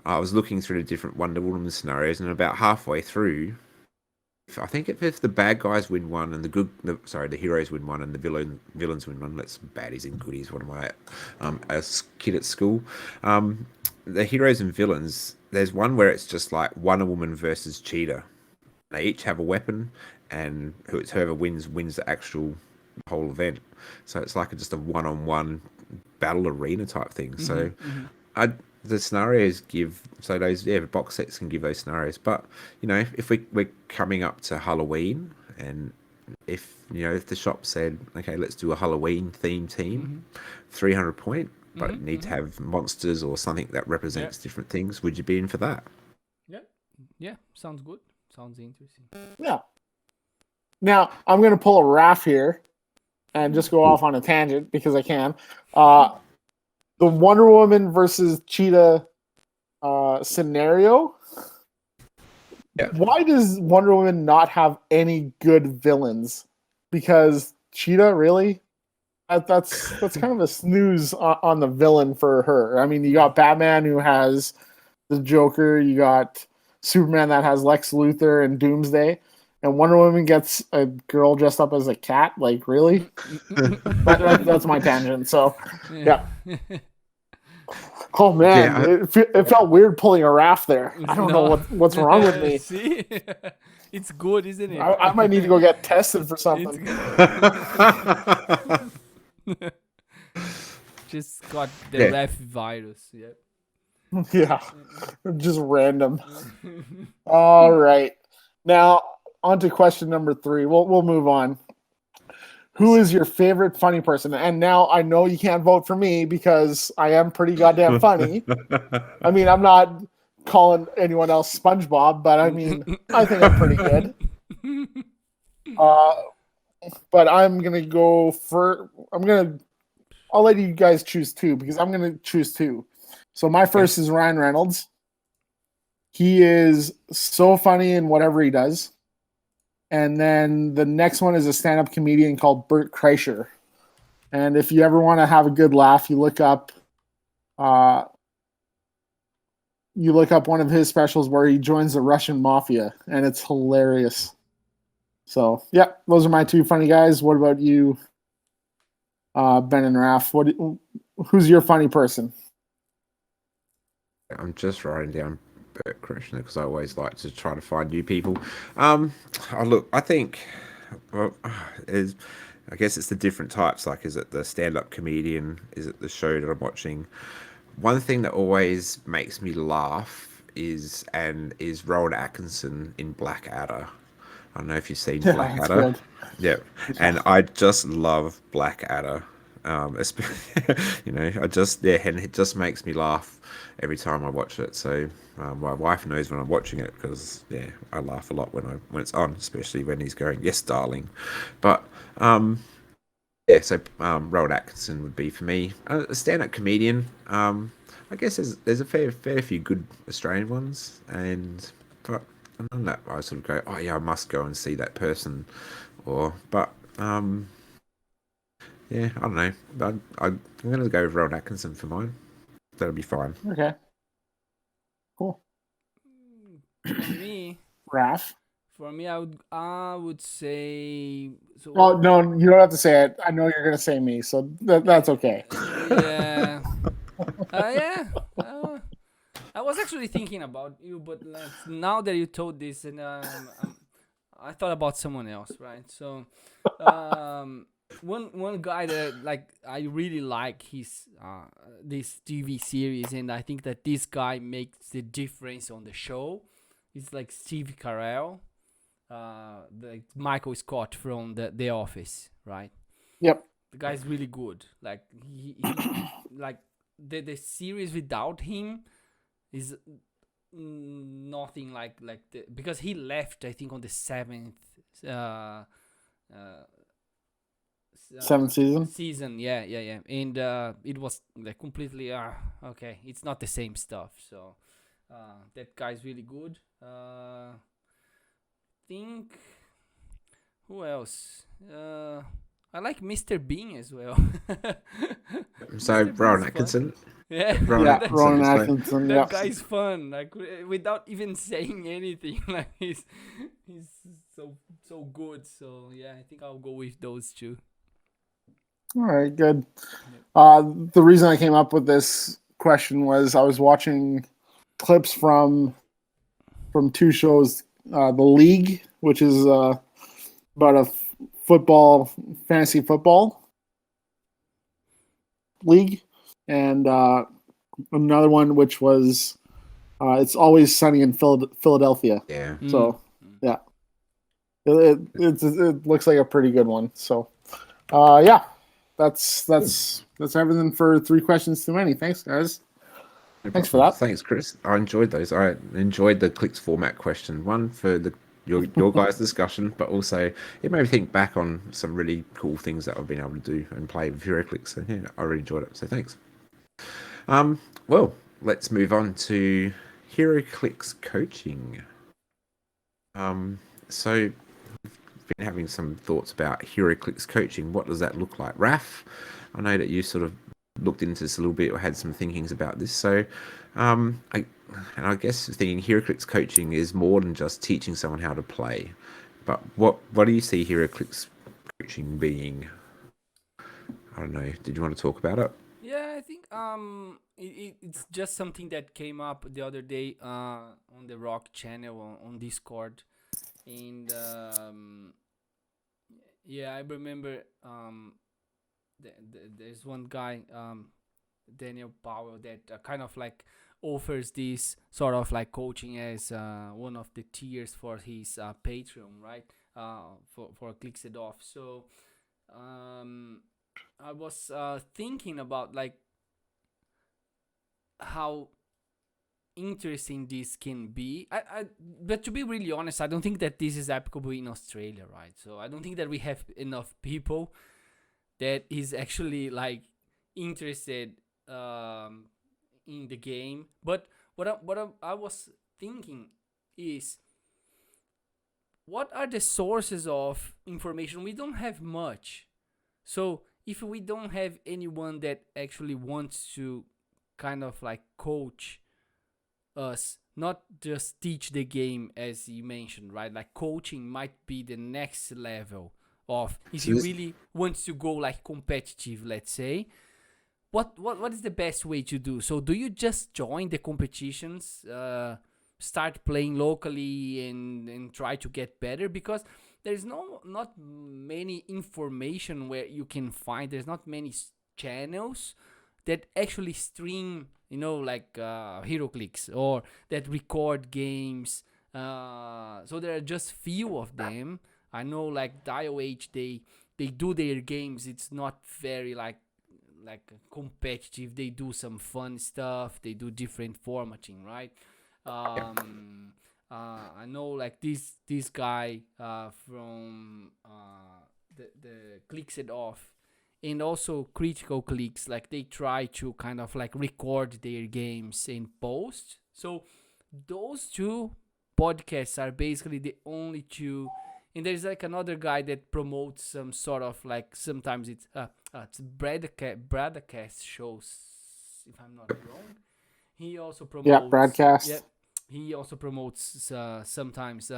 I was looking through the different Wonder Woman scenarios, and about halfway through, I think if the bad guys win one and the heroes win one and the villains win one, that's baddies and goodies. What am I a kid at school? The heroes and villains, there's one where it's just like Wonder Woman versus Cheetah. They each have a weapon, and whoever wins the whole event. So it's like just a one-on-one battle arena type thing. The scenarios the box sets can give those scenarios, but if we're coming up to Halloween, and if the shop said, okay, let's do a Halloween theme team, 300 point, but Mhm, need to mhm. have monsters or something that Yeah, represents different things. Would you be in for that? yeah, yeah. Sounds good. Sounds interesting. Yeah. Now I'm gonna pull a Raph here and just go Cool. off on a tangent because I can. Uh, the Wonder Woman versus Cheetah scenario. Yeah. Why does Wonder Woman not have any good villains? Because Cheetah, really? That's kind of a snooze on the villain for her. I mean, you got Batman who has the Joker, you got Superman that has Lex Luthor and Doomsday, and Wonder Woman gets a girl dressed up as a cat. Like, really? That's my tangent. So, Yeah. yeah. Oh man, Yeah, it felt weird pulling a raft there. I don't know No. what's wrong with me. See? It's good, isn't it? I might need to go get tested for It's something. I... just got the yeah. ref virus. Yep. Yeah, just random. All right, now on to question number 3. We'll move on. Who is your favorite funny person? And now I know you can't vote for me because I am pretty goddamn funny. I mean, I'm not calling anyone else SpongeBob, but I mean, I think I'm pretty good. Uh, but I'm gonna go for. I'll let you guys choose 2 because I'm gonna choose 2. So my first is Ryan Reynolds. He is so funny in whatever he does. And then the next one is a stand-up comedian called Bert Kreischer. And if you ever want to have a good laugh, you look up one of his specials where he joins the Russian mafia, and it's hilarious. So yeah, those are my 2 funny guys. What about you, Ben and Raph? Who's your funny person? I'm just writing down Bert Kreischer because I always like to try to find new people. Look, I think, well, is I guess it's the different types. Like, is it the stand-up comedian? Is it the show that I'm watching? One thing that always makes me laugh is Rowan Atkinson in Blackadder. I don't know if you've seen Yeah, that's Blackadder. good. Yeah, and I just love Blackadder. And it just makes me laugh every time I watch it. So my wife knows when I'm watching it because I laugh a lot when it's on, especially when he's going, "Yes, darling." But Rowan Atkinson would be for me. A stand-up comedian. I guess there's a fair few good Australian ones, but on that I sort of go, oh yeah, I must go and see that person, yeah, I don't know. I'm going to go with Rowan Atkinson for mine. That'll be fine. Okay, cool. For me, Raph? I would say so. Oh no, you don't have to say it. I know you're gonna say me, so that's okay. Yeah. Yeah. I was actually thinking about you, but like, now that you told this, and I thought about someone else, right? So, one guy that like I really like his this TV series, and I think that this guy makes the difference on the show. It's like Steve Carell, the Michael Scott from the Office, right? Yep. The guy's really good. Like he like the series without him is nothing like because he left I think on the 7th uh, uh, 7th season. season. Yeah, and it was like completely okay, it's not the same stuff. So that guy's really good. Think who else? I like Mr. Bean as well. So Mr. Rowan Bean's fun. Atkinson. Yeah, Rowan Yeah, that, Atkinson Ronan is fine. Atkinson. that Yeah. guy's fun. Like without even saying anything, like he's so good. So yeah, I think I'll go with those 2. All right, good. The reason I came up with this question was I was watching clips from 2 shows. The League, which is about a fantasy football league, and another one which was It's Always Sunny in Philadelphia. Yeah. So yeah, it looks like a pretty good one. So yeah, that's everything for 3 questions too many. Thanks, guys. No Thanks for problem. that. Thanks, Chris. I enjoyed those. I enjoyed the Clix format question. One for your guys' discussion, but also it made me think back on some really cool things that I've been able to do and play with heroclix. So yeah, I really enjoyed it. So thanks. Well, let's move on to heroclix coaching. So been having some thoughts about heroclix coaching. What does that look like, Raf? I know that you sort of looked into this a little bit or had some thinkings about this. So, I guess thinking heroclix coaching is more than just teaching someone how to play. But what do you see heroclix coaching being? I don't know. Did you want to talk about it? Yeah, I think it's just something that came up the other day on the Rock channel on Discord, and yeah, I remember there's one guy, Daniel Powell, that kind of like offers this sort of like coaching as one of the tiers for his Patreon, right? For Clicks It Off. So I was thinking about like how interesting this can be. But to be really honest, I don't think that this is applicable in Australia, right? So I don't think that we have enough people that is actually like interested in the game. But I was thinking is, what are the sources of information? We don't have much. So if we don't have anyone that actually wants to kind of like coach us, not just teach the game as you mentioned, right? Like coaching might be the next level of, if So you this, really want to go like competitive, let's say. What is the best way to do? So do you just join the competitions, start playing locally and try to get better? Because there's not many information where you can find. There's not many channels that actually stream, like heroclix, or that record games. So there are just few of them. I know like DioH, they do their games. It's not very like competitive. They do some fun stuff. They do different formatting, right? I know like this guy from the Clicks It Off, and also Critical Clicks, like they try to kind of like record their games and post. So those two podcasts are basically the only two. And there's like another guy that promotes some sort of like, sometimes it's broadcast shows, if I'm not wrong. He also Yeah, promotes, broadcast. he also promotes sometimes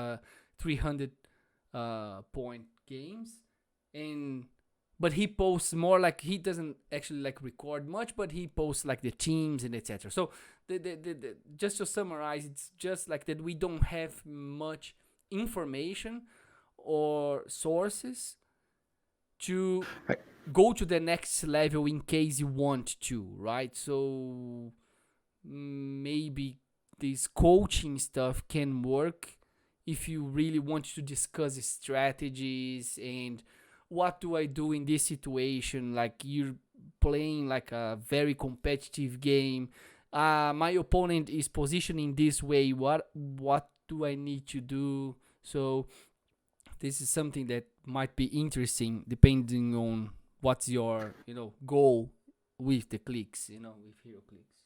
300 point games, and but he posts more like, he doesn't actually like record much, but he posts like the teams and etc. So the just to summarize, it's just like that we don't have much information or sources to go to the next level in case you want to, right? So maybe this coaching stuff can work if you really want to discuss strategies and what do I do in this situation, like you're playing like a very competitive game, my opponent is positioning this way, what do I need to do? So this is something that might be interesting depending on what's your goal with the clicks, with hero clicks.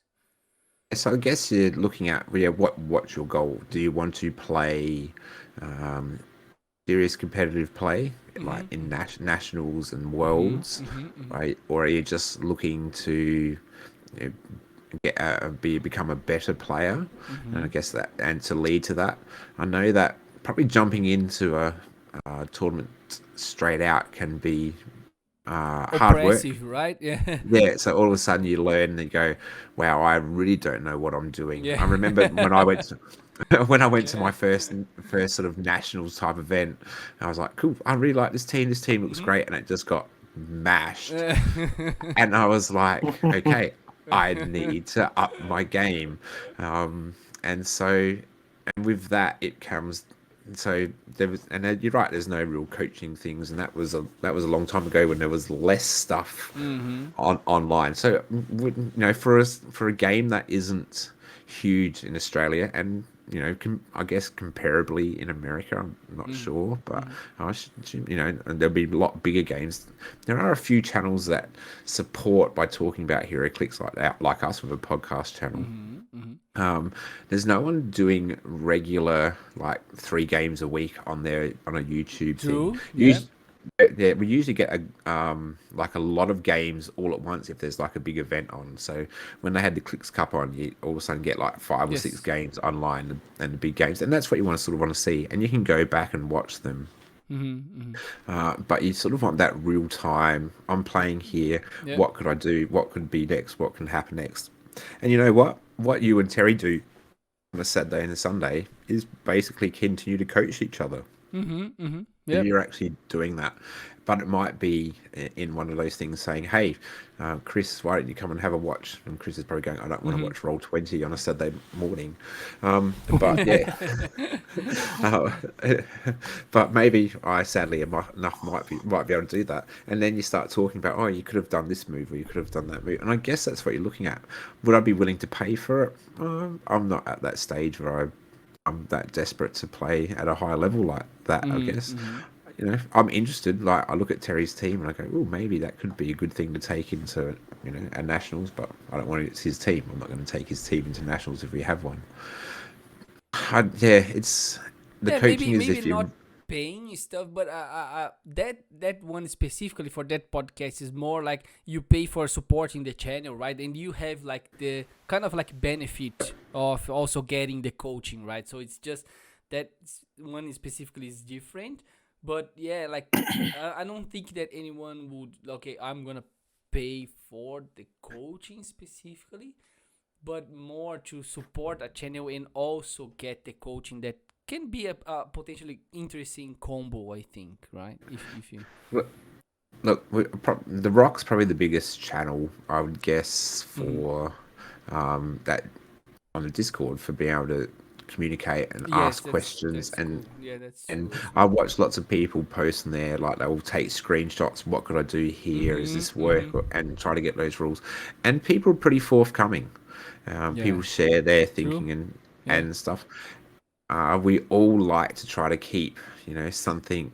so I guess you're looking at what's your goal? Do you want to play um, serious competitive play like in nationals and worlds, right? Or are you just looking to become a better player? And I guess that, and to lead to that, I know that probably jumping into a tournament straight out can be hard work. Oppressive, right? Yeah. Yeah, so all of a sudden you learn and you go, "Wow, I really don't know what I'm doing." Yeah. I remember when I went when I went to Yeah. my first sort of nationals type event, I was like, "Cool, I really like this team. This team looks great," and it just got mashed. And I was like, "Okay, I need to up my game." And so, and with that, it comes so there was, and you're right. There's no real coaching things, and that was a long time ago when there was less stuff Mm-hmm. online. So for a game that isn't huge in Australia, and I guess comparably in America, I'm not sure, but Mm-hmm. I should, and there'll be a lot bigger games. There are a few channels that support by talking about heroclix like that, like us with a podcast channel. Mm-hmm. Mm-hmm. There's no one doing regular like 3 games a week on a YouTube thing. True. Yeah. Usually, yeah, we usually get a lot of games all at once if there's like a big event on. So when they had the Clix Cup on, you all of a sudden get like 5 or 6 Yes. games online and the big games, and that's what you want to see, and you can go back and watch them. Mm-hmm. Mm-hmm. But you sort of want that real time. I'm playing here. Yeah. What could I do? What could be next? What can happen next? And you know what? What you and Terry do on a Saturday and a Sunday is basically continue to coach each other. Mm-hmm. Mm-hmm. And Yep. you're actually doing that. But it might be in one of those things saying, hey, Chris, why don't you come and have a watch? And Chris is probably going, I don't want to Mm-hmm. watch Roll20 on a Saturday morning. But yeah, uh, but maybe I sadly enough might be able to do that. And then you start talking about, oh, you could have done this move or you could have done that move. And I guess that's what you're looking at. Would I be willing to pay for it? I'm not at that stage where I'm that desperate to play at a high level like that, I Mm-hmm. guess. Mm-hmm. I'm interested. Like, I look at Terry's team and I go, oh, maybe that could be a good thing to take into, a nationals, but I don't want it. It's his team. I'm not going to take his team into nationals if we have one. Yeah, it's the Yeah, coaching is maybe if not you. paying stuff, but that one specifically for that podcast is more like you pay for supporting the channel, right? And you have like the kind of like benefit of also getting the coaching, right? So it's just that one specifically is different, but yeah, like I don't think that anyone would okay, I'm gonna pay for the coaching specifically, but more to support a channel and also get the coaching that can be a potentially interesting combo, I think, right? If you Look, the Rock's probably the biggest channel, I would guess, mm-hmm. for that on the Discord for being able to communicate and Yes, ask questions that's and cool. Yeah, that's and true as I well. watch lots of people post in there, like they will take screenshots. What could I do here? Is Mm-hmm. this Mm-hmm. work? And try to get those rules. And people are pretty forthcoming. Yeah. People share their True. thinking and Yeah. stuff. We all like to try to keep, something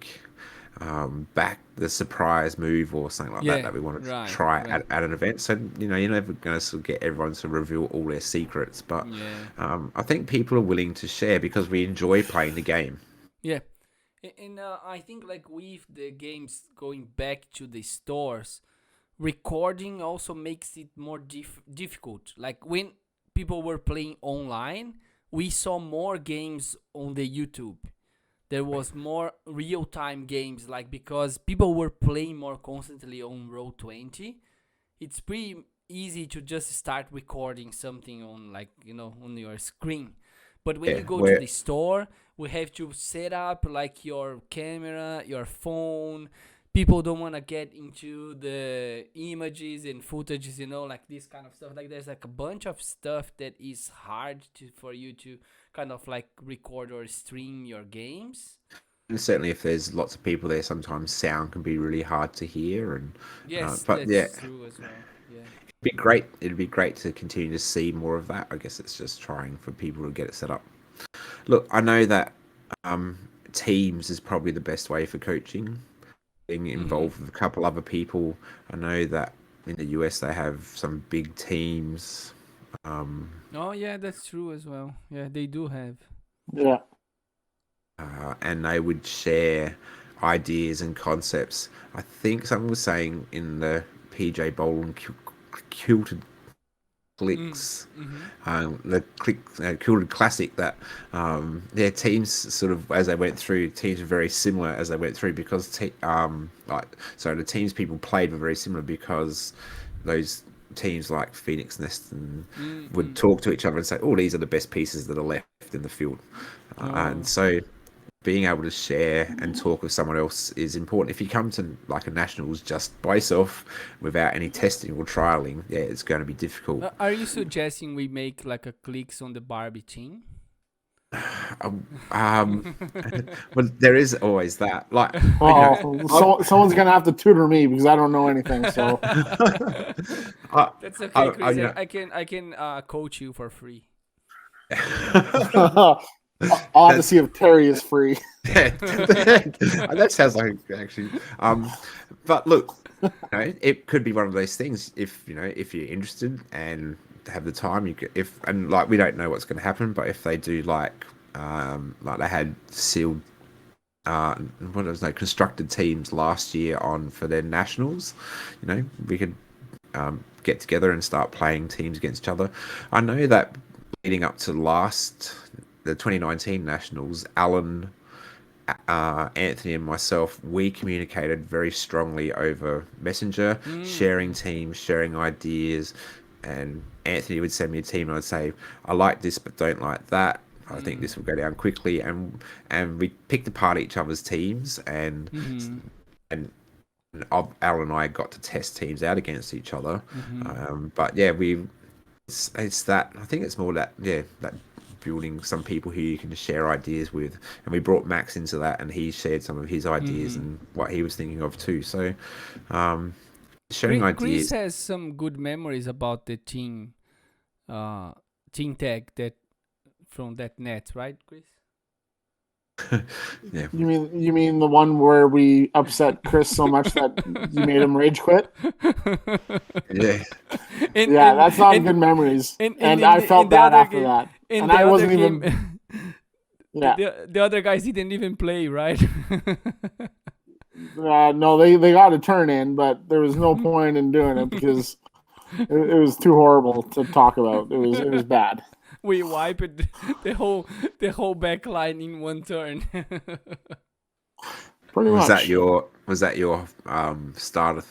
back, the surprise move or something like that Yeah. that we want to Right. try Right. at an event. So you're never going to sort of get everyone to reveal all their secrets, but Yeah. I think people are willing to share because we enjoy playing the game. Yeah. And I think like with the games going back to the stores, recording also makes it more difficult. Like when people were playing online, we saw more games on the YouTube. There was more real-time games, like because people were playing more constantly on Roll20. It's pretty easy to just start recording something on like on your screen. But when Yeah, you go to where the store, we have to set up like your camera, your phone. People don't want to get into the images and footages, like this kind of stuff. Like there's like a bunch of stuff that is hard for you to kind of like record or stream your games. and certainly if there's lots of people there, sometimes sound can be really hard to hear. And Yes, but yeah, that's true as well. Yeah. be great. It'd be great to continue to see more of that. I guess it's just trying for people to get it set up. Look, I know that um, Teams is probably the best way for coaching. Being Mhm. involved with a couple other people. I know that in the US they have some big teams, um, Oh yeah, that's true as well. Yeah, they do have. Yeah. and they would share ideas and concepts. I think someone was saying in the PJ Bowl and Kilted Mm. Clix, Mhm. the Kilted Classic, that their teams sort of as they went through, teams were very similar as they went through because the teams people played were very similar because those teams like Phoenix Nest and would Mm. talk to each other and say, "Oh, these are the best pieces that are left in the field," and Oh. so being able to share and talk with someone else is important. If you come to like a nationals just by yourself without any testing or trialing, yeah, it's going to be difficult. Are you suggesting we make like a clicks on the Barbie team? Um, but there is always that. Like, Well, someone's gonna have to tutor me because I don't know anything. So I, That's okay, Chris. you know, I can coach you for free. I'll have to see if Terry is free. that sounds like actually. But look, it could be one of those things. If if you're interested and have the time, you could, if and like we don't know what's going to happen, but if they do like they had sealed what was no constructed teams last year on for their nationals, we could get together and start playing teams against each other. I know that leading up to the 2019 nationals, Alan, Anthony, and myself, we communicated very strongly over Messenger, sharing teams, sharing ideas, and Anthony would send me a team, and I'd say, "I like this, but don't like that. I think this will go down quickly," and we picked apart each other's teams, and Al and I got to test teams out against each other. But yeah, it's that. I think it's more that building some people who you can share ideas with, and we brought Max into that, and he shared some of his ideas and what he was thinking of too. So, sharing ideas. Chris has some good memories about the team tag that from that net, right, Chris? Yeah. You mean the one where we upset Chris so much that you made him rage quit? Yeah. That's not good memories. And I felt bad after that. And I wasn't even. Yeah. The other guys didn't even play, right? No, they got a turn in, but there was no point in doing it because it was too horrible to talk about. It was bad. We wiped the whole back line in one turn. Pretty much. Was that your starter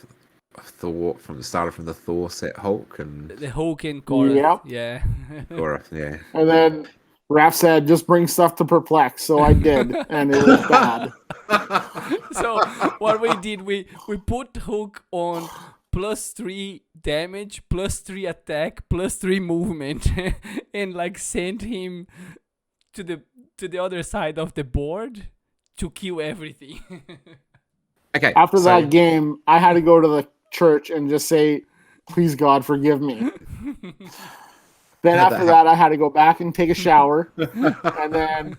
Thor from the Thor set Hulk and the Hulk and Korath? Yeah. Korath, yeah. And then Raph said, "Just bring stuff to perplex," so I did, and it was bad. So what we did, we put Hulk on +3 damage, +3 attack, +3 movement, and like sent him to the other side of the board to kill everything. Okay. After that game, I had to go to the church and just say, "Please God, forgive me." Then after that, I had to go back and take a shower. And then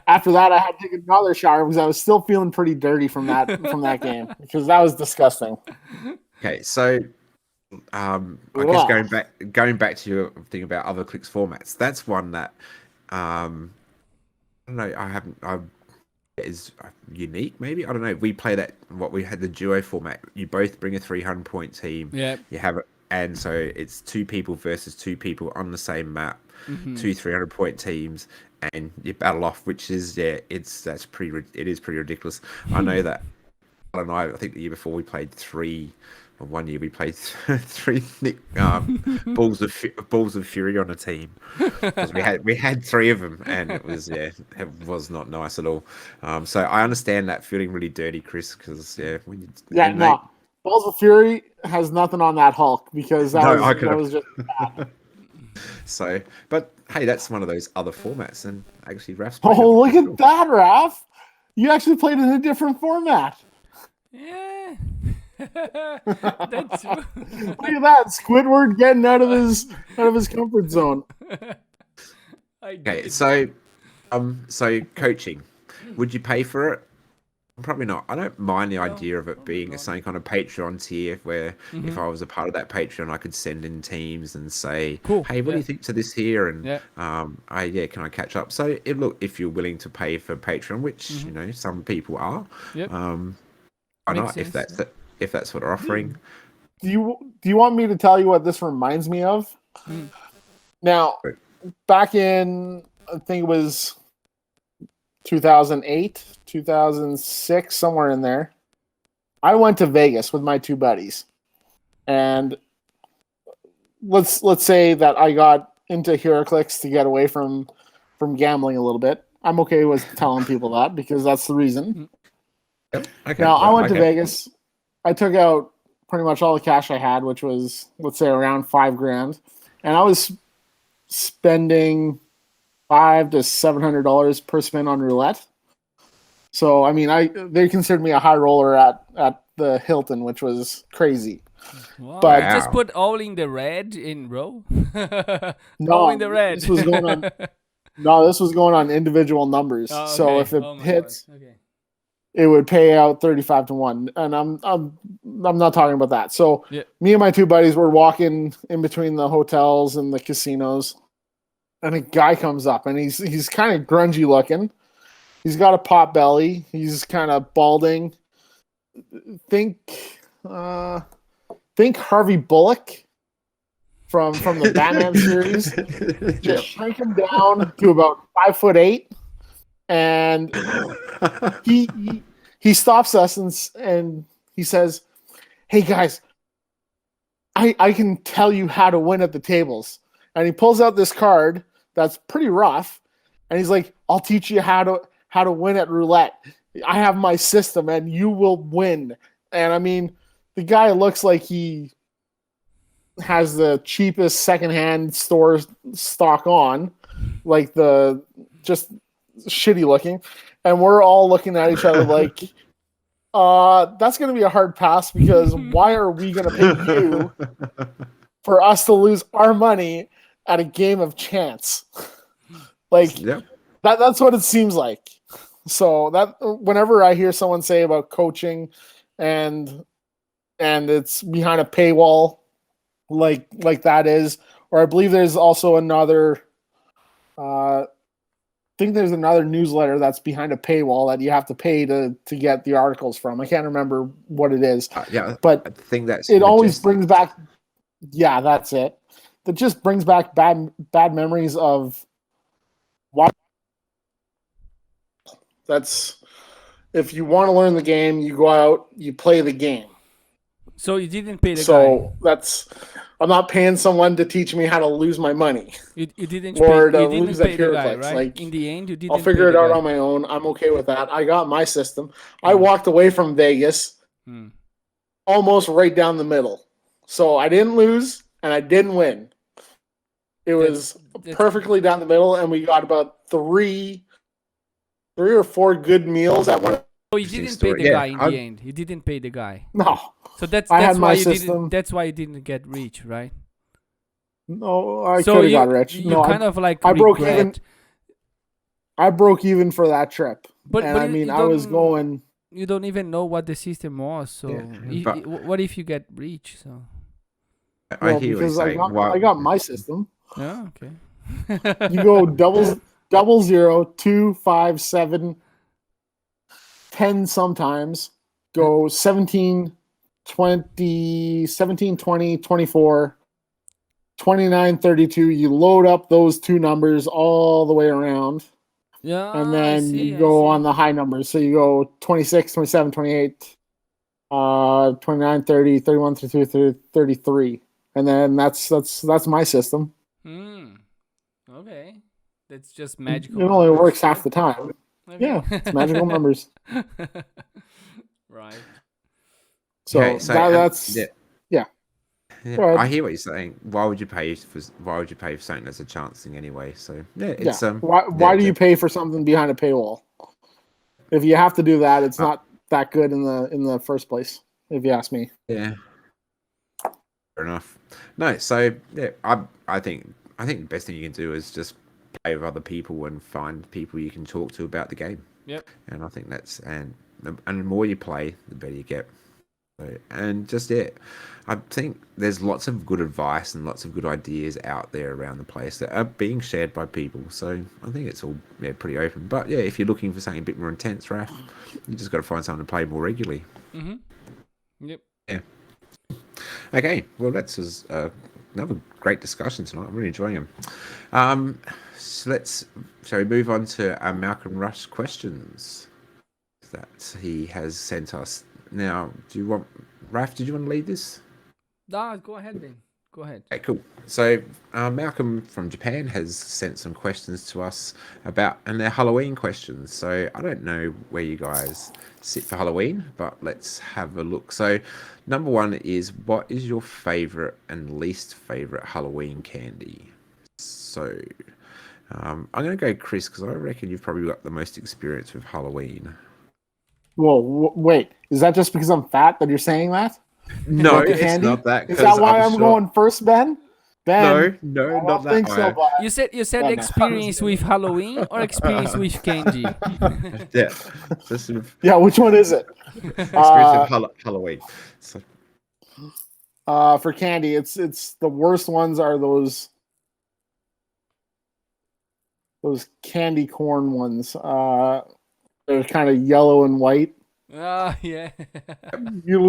after that, I had to take another shower because I was still feeling pretty dirty from that game because that was disgusting. Okay, so I guess going back to your thing about other Clix formats, that's one that I don't know. Is unique. Maybe I don't know. We play that what we had the duo format. You both bring a 300-point team. Yeah. You have it. And so it's 2 people versus 2 people on the same map, 2 300-point teams, and you battle off. Which is it is pretty ridiculous. I know that. I think the year before we played 3. Or one year we played 3 balls of fury on a team because we had 3 of them, and it was not nice at all. So I understand that feeling really dirty, Chris, because Balls of Fury has nothing on that Hulk because that was just bad. So, but hey, that's one of those other formats, and actually, Raph's. Oh, look at that, Raph! You actually played in a different format. Yeah, that's true. Look at that, Squidward getting out of his comfort zone. Okay, so coaching, would you pay for it? Probably not. I don't mind the idea of it being a something kind of Patreon tier where if I was a part of that Patreon, I could send in teams and say, cool. "Hey, what do you think to this here?" And can I catch up? So if you're willing to pay for Patreon, which some people are, why not? If that's what they're offering. Do you want me to tell you what this reminds me of? Now, back in I think it was 2008, 2006, somewhere in there, I went to Vegas with my 2 buddies, and let's say that I got into heroclix to get away from gambling a little bit. I'm okay with telling people that because that's the reason. Yep. Okay. Now, I went to Vegas. I took out pretty much all the cash I had, which was, let's say, around $5,000, and I was spending $500 to $700 per spin on roulette. So I mean, they considered me a high roller at the Hilton, which was crazy. Wow. But You just put all in the red in row. All no, in the red. this was going on. No, this was going on individual numbers. Oh, So okay. if it Oh my hits, God. Okay. it would pay out 35 to 1. And I'm not talking about that. So Yeah. me and my two buddies were walking in between the hotels and the casinos, and a guy comes up, and he's kind of grungy looking. He's got a pot belly. He's kind of balding. Think Harvey Bullock from the Batman series. Just shrink him down to about 5'8", and he stops us and he says, "Hey guys, I can tell you how to win at the tables." And he pulls out this card that's pretty rough, and he's like, "I'll teach you how to win at roulette. I have my system, and you will win." And I mean, the guy looks like he has the cheapest secondhand store stock on, like the just shitty looking, and we're all looking at each other like, that's going to be a hard pass, because why are we going to pay you for us to lose our money at a game of chance? Like, Yep. that's what it seems like. So that whenever I hear someone say about coaching and it's behind a paywall, like that is, or I believe there's also another, I think there's another newsletter that's behind a paywall that you have to pay to get the articles from. I can't remember what it is. Yeah, but I think that's it always Majestic. brings back. Yeah, that's it. That just brings back bad memories of why. That's, if you want to learn the game, you go out, you play the game. So you didn't pay the guy. So that's, I'm not paying someone to teach me how to lose my money. You didn't or pay, to you didn't lose pay at the guy, heroclix. right? Like, In the end, you didn't. I'll figure pay it out the guy. on my own. I'm okay with that. I got my system. I walked away from Vegas almost right down the middle. So I didn't lose and I didn't win. It was perfectly down the middle, and we got about three or four good meals at one. Oh, you didn't pay the guy in the end. You didn't pay the guy. No. So that's I had why my you system. didn't. That's why you didn't get rich, right? No, I So could have got rich. You No, kind of like I broke even. regret. I broke even for that trip. But I mean, I was going. You don't even know what the system was. So what if you get rich? So I hear what you're because saying. I got my system. yeah, okay. You go 00, 2, 5, 7, 10 sometimes. Go 17, 20, 24, 29, 32. You load up those two numbers all the way around. Yeah. And then you go on the high numbers. So you go 26, 27, 28, 29, 30, 31, 32, 33. And then that's my system. Okay. That's just magical. It only works half the time. Okay. Yeah, it's magical numbers. Right. So, that's yeah. I hear what you're saying. Why would you pay for something that's a chance thing anyway? So it's why do you pay for something behind a paywall? If you have to do that, it's not that good in the first place, if you ask me. Yeah. Fair enough. No, so I think the best thing you can do is just play with other people and find people you can talk to about the game. Yep. And I think that's and the more you play, the better you get. And just I think there's lots of good advice and lots of good ideas out there around the place that are being shared by people. So I think it's all pretty open. But if you're looking for something a bit more intense, Raph, you just got to find someone to play more regularly. Yep. Yeah. Okay. Well, that's another great discussion tonight. I'm really enjoying them. So shall we move on to our Malcolm Rush questions that he has sent us. Now, Raph, did you want to lead this? No, go ahead then. Go ahead. Okay, cool. So Malcolm from Japan has sent some questions to us and they're Halloween questions. So I don't know where you guys sit for Halloween, but let's have a look. So number one is, what is your favorite and least favorite Halloween candy? So I'm going to go Chris because I reckon you've probably got the most experience with Halloween. Whoa, wait. Is that just because I'm fat that you're saying that? No, About the it's candy? not that Is that because why I'm I'm sure. going first, Ben? Ben, No, I not don't that think so, way. but You said Ben, experience with Halloween or experience with candy? Yeah, just sort of yeah, which one is it? experience with Halloween. So, For candy, it's the worst ones are those candy corn ones. They're kind of yellow and white. Yeah. You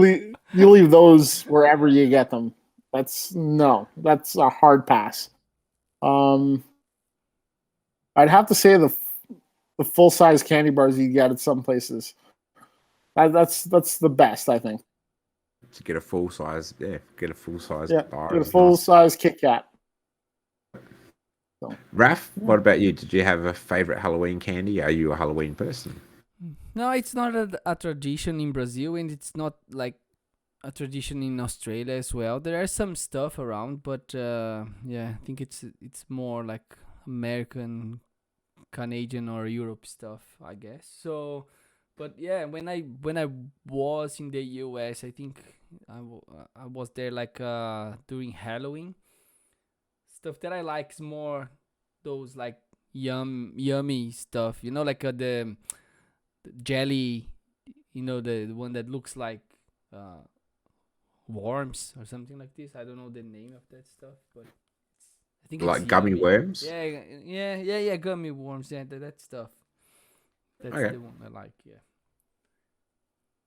leave those wherever you get them. That's a hard pass. I'd have to say the full size candy bars you get at some places. That's the best, I think. to get a full size, get a full size Yeah, bar get a is full nice. size Kit Kat. So, Raf, yeah. what about you? Did you have a favorite Halloween candy? Are you a Halloween person? No, it's not a tradition in Brazil, and it's not like a tradition in Australia as well. There are some stuff around, but yeah, I think it's more like American, Canadian, or Europe stuff, I guess. So, but yeah, when I was in the US, I think I was there like during Halloween. Stuff that I like is more those like yummy stuff, like the jelly, the one that looks like uh worms or something like this. I don't know the name of that stuff, but I think it's Like gummy yummy. worms? Yeah, gummy worms. Yeah, that stuff. That's Okay. the one I like. Yeah.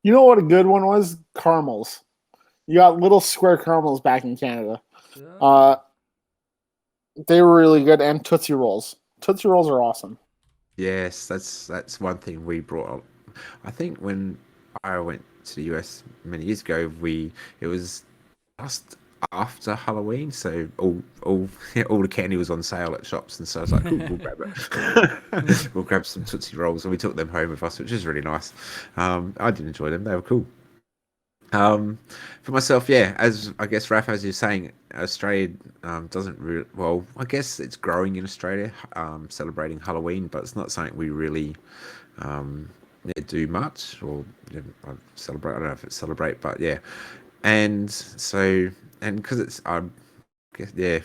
You know what a good one was? Caramels. You got little square caramels back in Canada. Ah. They were really good, and Tootsie Rolls. Tootsie Rolls are awesome. Yes, that's one thing we brought up. I think when I went to the US many years ago, it was just after Halloween, so all all the candy was on sale at shops, and so I was like, cool, we'll grab it. We'll grab some Tootsie Rolls, and we took them home with us, which is really nice. I did enjoy them; they were cool. For myself, yeah, as I guess Raf, as you're saying, Australia doesn't really. Well, I guess it's growing in Australia, celebrating Halloween, but it's not something we really do much or I celebrate. I don't know if it's celebrate, but yeah, and so and because it's I guess yeah.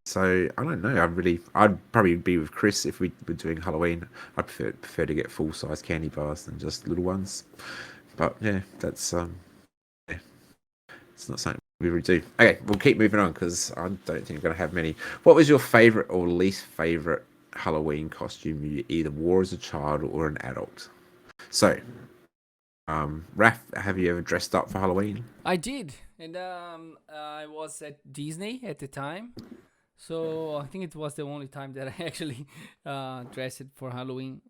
So I don't know. I'd probably be with Chris if we were doing Halloween. I prefer to get full size candy bars than just little ones. But yeah, that's yeah, it's not something we really do. Okay, we'll keep moving on because I don't think we're going to have many. What was your favorite or least favorite Halloween costume you either wore as a child or an adult? So, Raf, have you ever dressed up for Halloween? I did, and I was at Disney at the time, so I think it was the only time that I actually dressed for Halloween.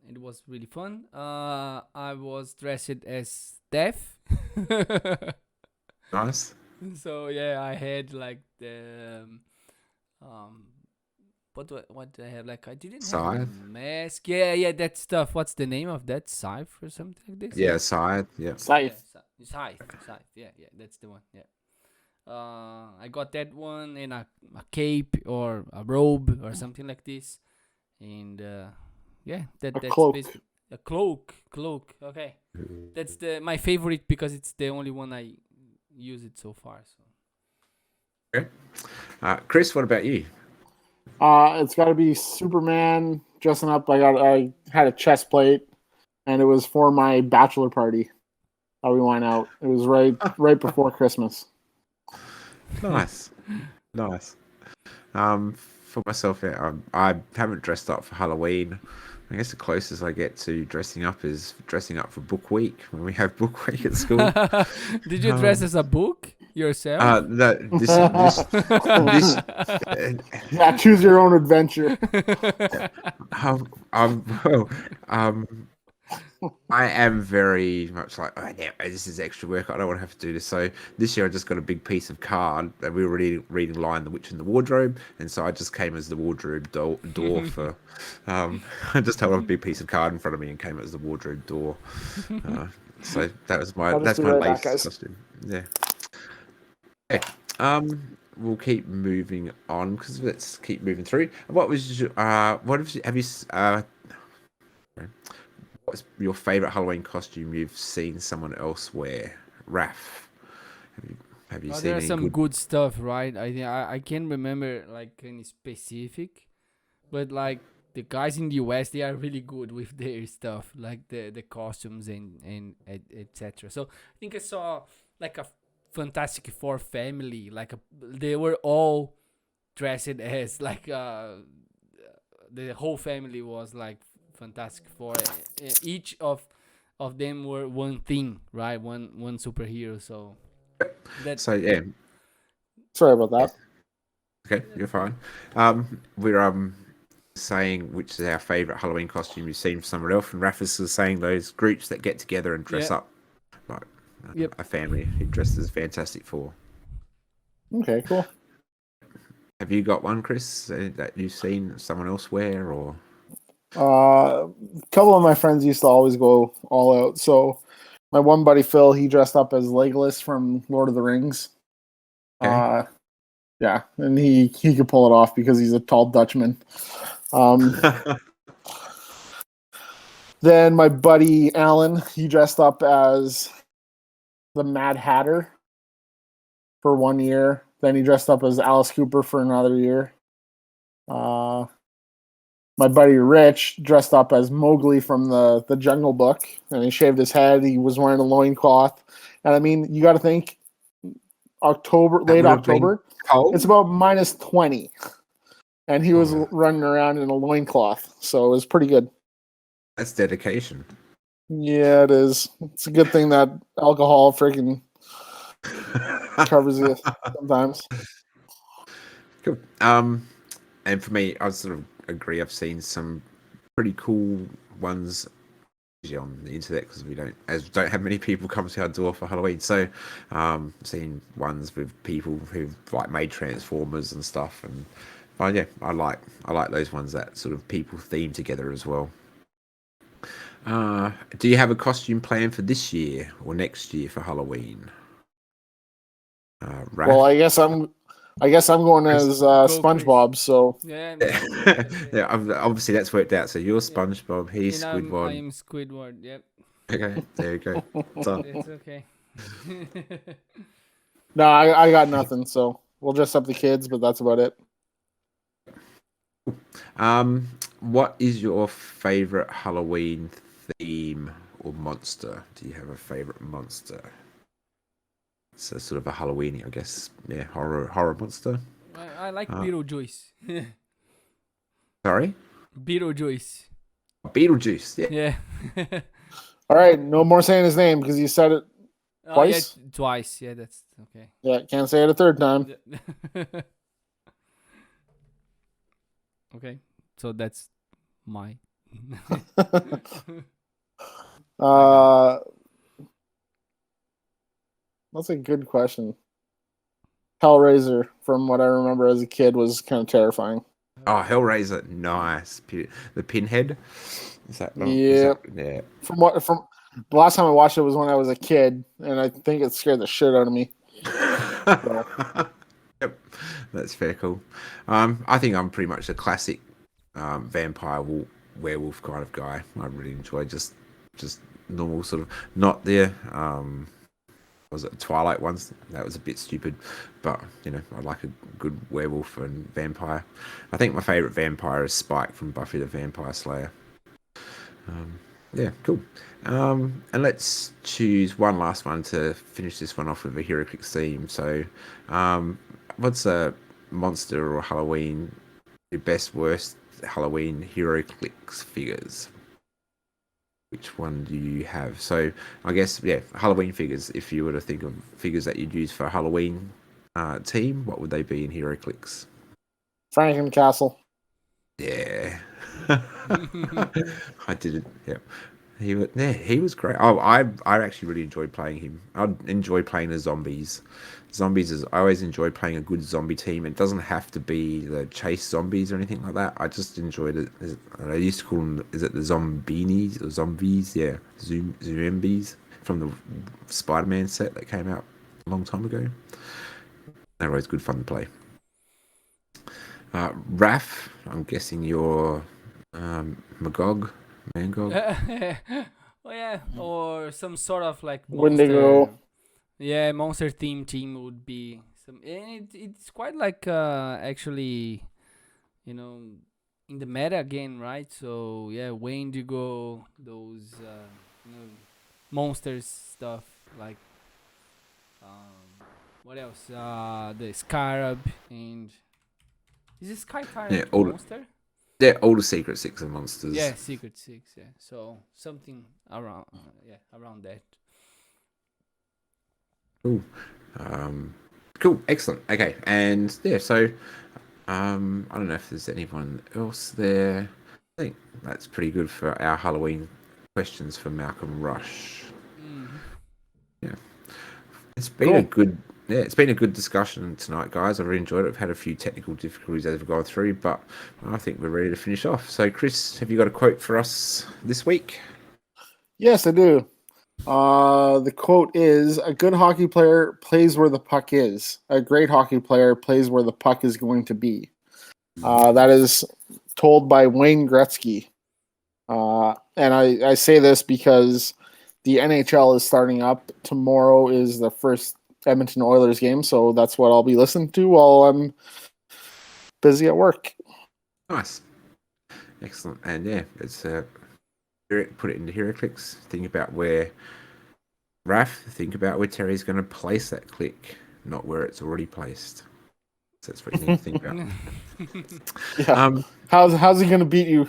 It was really fun. I was dressed as Death. Nice. So yeah, I had like the um what did I have? Like I didn't have the Scythe. mask. Yeah, that stuff. What's the name of that? Scythe or something like this? Yeah, Scythe. Yeah. Yeah, Scythe. Scythe. Yeah, that's the one. Yeah. I got that one and a cape or a robe or something like this, and yeah, A that's cloak. basically a cloak. Okay, that's my favorite because it's the only one I use it so far. So. Okay. Chris, what about you? It's got to be Superman dressing up. I had a chest plate, and it was for my bachelor party. How we went out. It was right before Christmas. Nice, nice. For myself, yeah, I haven't dressed up for Halloween. I guess the closest I get to dressing up is dressing up for Book Week when we have Book Week at school. Did you dress as a book yourself? No, Yeah, choose your own adventure. well, I am very much like, oh, yeah, this is extra work. I don't want to have to do this. So this year I just got a big piece of card and we were reading Lion, the Witch, and the Wardrobe. And so I just came as the wardrobe door for, I just held a big piece of card in front of me and came as the wardrobe door. So that's my I'll just be right back, latest guys. costume. Yeah. Okay. we'll keep moving on because let's keep moving through. Have you what's your favorite Halloween costume you've seen someone else wear? Raf, have you have you There seen are any some good? good stuff, right? I can't remember like any specific, but like the guys in the US, they are really good with their stuff, like the costumes and etc. So I think I saw like a Fantastic Four family, like they were all dressed as like the whole family was like Fantastic Four. Each of them were one thing, right? One superhero. So that So yeah, Sorry about that. okay, you're fine. We're saying which is our favorite Halloween costume you've seen from somewhere else, and Rafis is saying those groups that get together and dress yeah, up like yep. a family who dresses as Fantastic Four. Okay, cool. Have you got one, Chris, that you've seen someone else wear, or A couple of my friends used to always go all out. So my one buddy Phil, he dressed up as Legolas from Lord of the Rings. okay? Yeah, and he could pull it off because he's a tall Dutchman. Then my buddy Alan, he dressed up as the Mad Hatter for 1 year. Then he dressed up as Alice Cooper for another year. My buddy Rich dressed up as Mowgli from the Jungle Book, and he shaved his head. He was wearing a loincloth. And I mean, you got to think That late would have been October, it's cold. about minus 20. And he was Oh, running around in a loincloth. So it was pretty good. that's dedication. Yeah, it is. It's a good thing that alcohol freaking covers you sometimes. Cool. And for me, I sort of agree. I've seen some pretty cool ones usually on the internet because we don't have many people come to our door for Halloween. So, seen ones with people who've like made Transformers and stuff, and but yeah, I like those ones that sort of people theme together as well. Do you have a costume plan for this year or next year for Halloween? Well, Raf? I guess I'm going Chris? as Go, Chris. SpongeBob. So Yeah, that's okay. Yeah, obviously that's worked out. So you're Yeah, SpongeBob, he's and I Squidward. am Squidward. Yep, Okay, there you go. So, it's okay. no, I got nothing. So we'll dress up the kids, but that's about it. what is your favorite Halloween theme or monster? Do you have a favorite monster? It's a sort of a Halloweeny, I guess. Yeah, horror monster. I like Uh, Beetlejuice. sorry, Beetlejuice. Beetlejuice. Yeah. Yeah. All right, no more saying his name because you said it Oh yeah, twice. twice. Yeah, that's okay. Yeah, can't say it a third time. Okay, so that's my. uh, that's a good question. Hellraiser, from what I remember as a kid, was kind of terrifying. Oh, Hellraiser, nice. The Pinhead. Is that? Is Yeah, that? Yeah. from the last time I watched it was when I was a kid, and I think it scared the shit out of me. So, Yep, that's fair. Cool. I think I'm pretty much a classic vampire werewolf kind of guy. I really enjoy just normal sort of not the was it Twilight ones? That was a bit stupid, but I like a good werewolf and vampire. I think my favorite vampire is Spike from Buffy the Vampire Slayer. Yeah, cool. And let's choose one last one to finish this one off with a heroclix theme. So, what's a monster or Halloween, your best worst Halloween heroclix figures? Which one do you have? So, I guess yeah, Halloween figures. If you were to think of figures that you'd use for a Halloween team, what would they be in heroclix? Frankencastle. Yeah, I did it. Yeah. He was great. Oh, I actually really enjoyed playing him. I enjoy playing the zombies. Zombies is I always enjoy playing a good zombie team. It doesn't have to be the chase zombies or anything like that. I just enjoyed it. I used to call them. Is it the zombinis or zombies? Yeah, zombies from the Spider-Man set that came out a long time ago. They're always good fun to play. Raf, I'm guessing you're Magog. Oh yeah, or some sort of like Wendigo. monster. Yeah, monster team would be some. And it's quite like actually, you know, in the meta again, right? So yeah, Wendigo, those you know, monsters stuff like what else? The Scarab and is this Sky Yeah, Tyrant all monster? all the Secret Six of monsters. Yeah, Secret Six. Yeah, so something around around that. Cool. Cool. Excellent. Okay, and yeah, so I don't know if there's anyone else there. I think that's pretty good for our Halloween questions for Malcolm Rush. Mm-hmm. Yeah, it's been a Cool. good it's been a good discussion tonight, guys. I've really enjoyed it. I've had a few technical difficulties as we've gone through, but I think we're ready to finish off. So, Chris, have you got a quote for us this week? Yes, I do. The quote is: "A good hockey player plays where the puck is. A great hockey player plays where the puck is going to be." That is told by Wayne Gretzky. And I say this because the NHL is starting up. Tomorrow is the first Edmonton Oilers game, so that's what I'll be listening to while I'm busy at work. Nice, excellent, and yeah, it's put it into heroclix. Think about where think about where Terry's going to place that click, not where it's already placed. So that's what you need to think about. Yeah. How's he gonna beat you?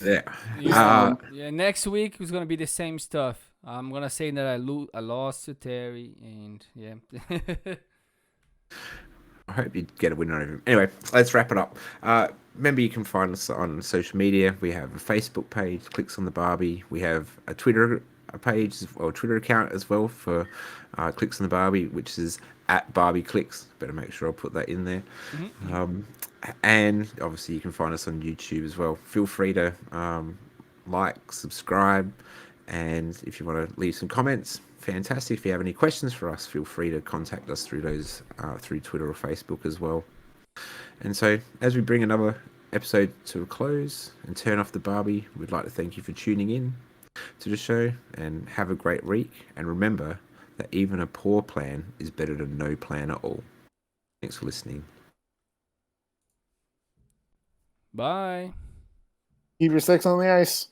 Yeah. Yeah. Next week is gonna be the same stuff. I'm gonna say that I lost to Terry, and yeah. I hope you get a win out of him. Anyway, let's wrap it up. Remember, you can find us on social media. We have a Facebook page, Clicks on the Barbie. We have a Twitter page or Twitter account as well for Clicks on the Barbie, which is at Barbie Clicks. Better make sure I put that in there. And obviously, you can find us on YouTube as well. Feel free to like, subscribe, and if you want to leave some comments, fantastic. If you have any questions for us, feel free to contact us through those through Twitter or Facebook as well. And so, as we bring another episode to a close and turn off the Barbie, we'd like to thank you for tuning in to the show and have a great week. And remember that even a poor plan is better than no plan at all. Thanks for listening. Bye. Keep your sticks on the ice.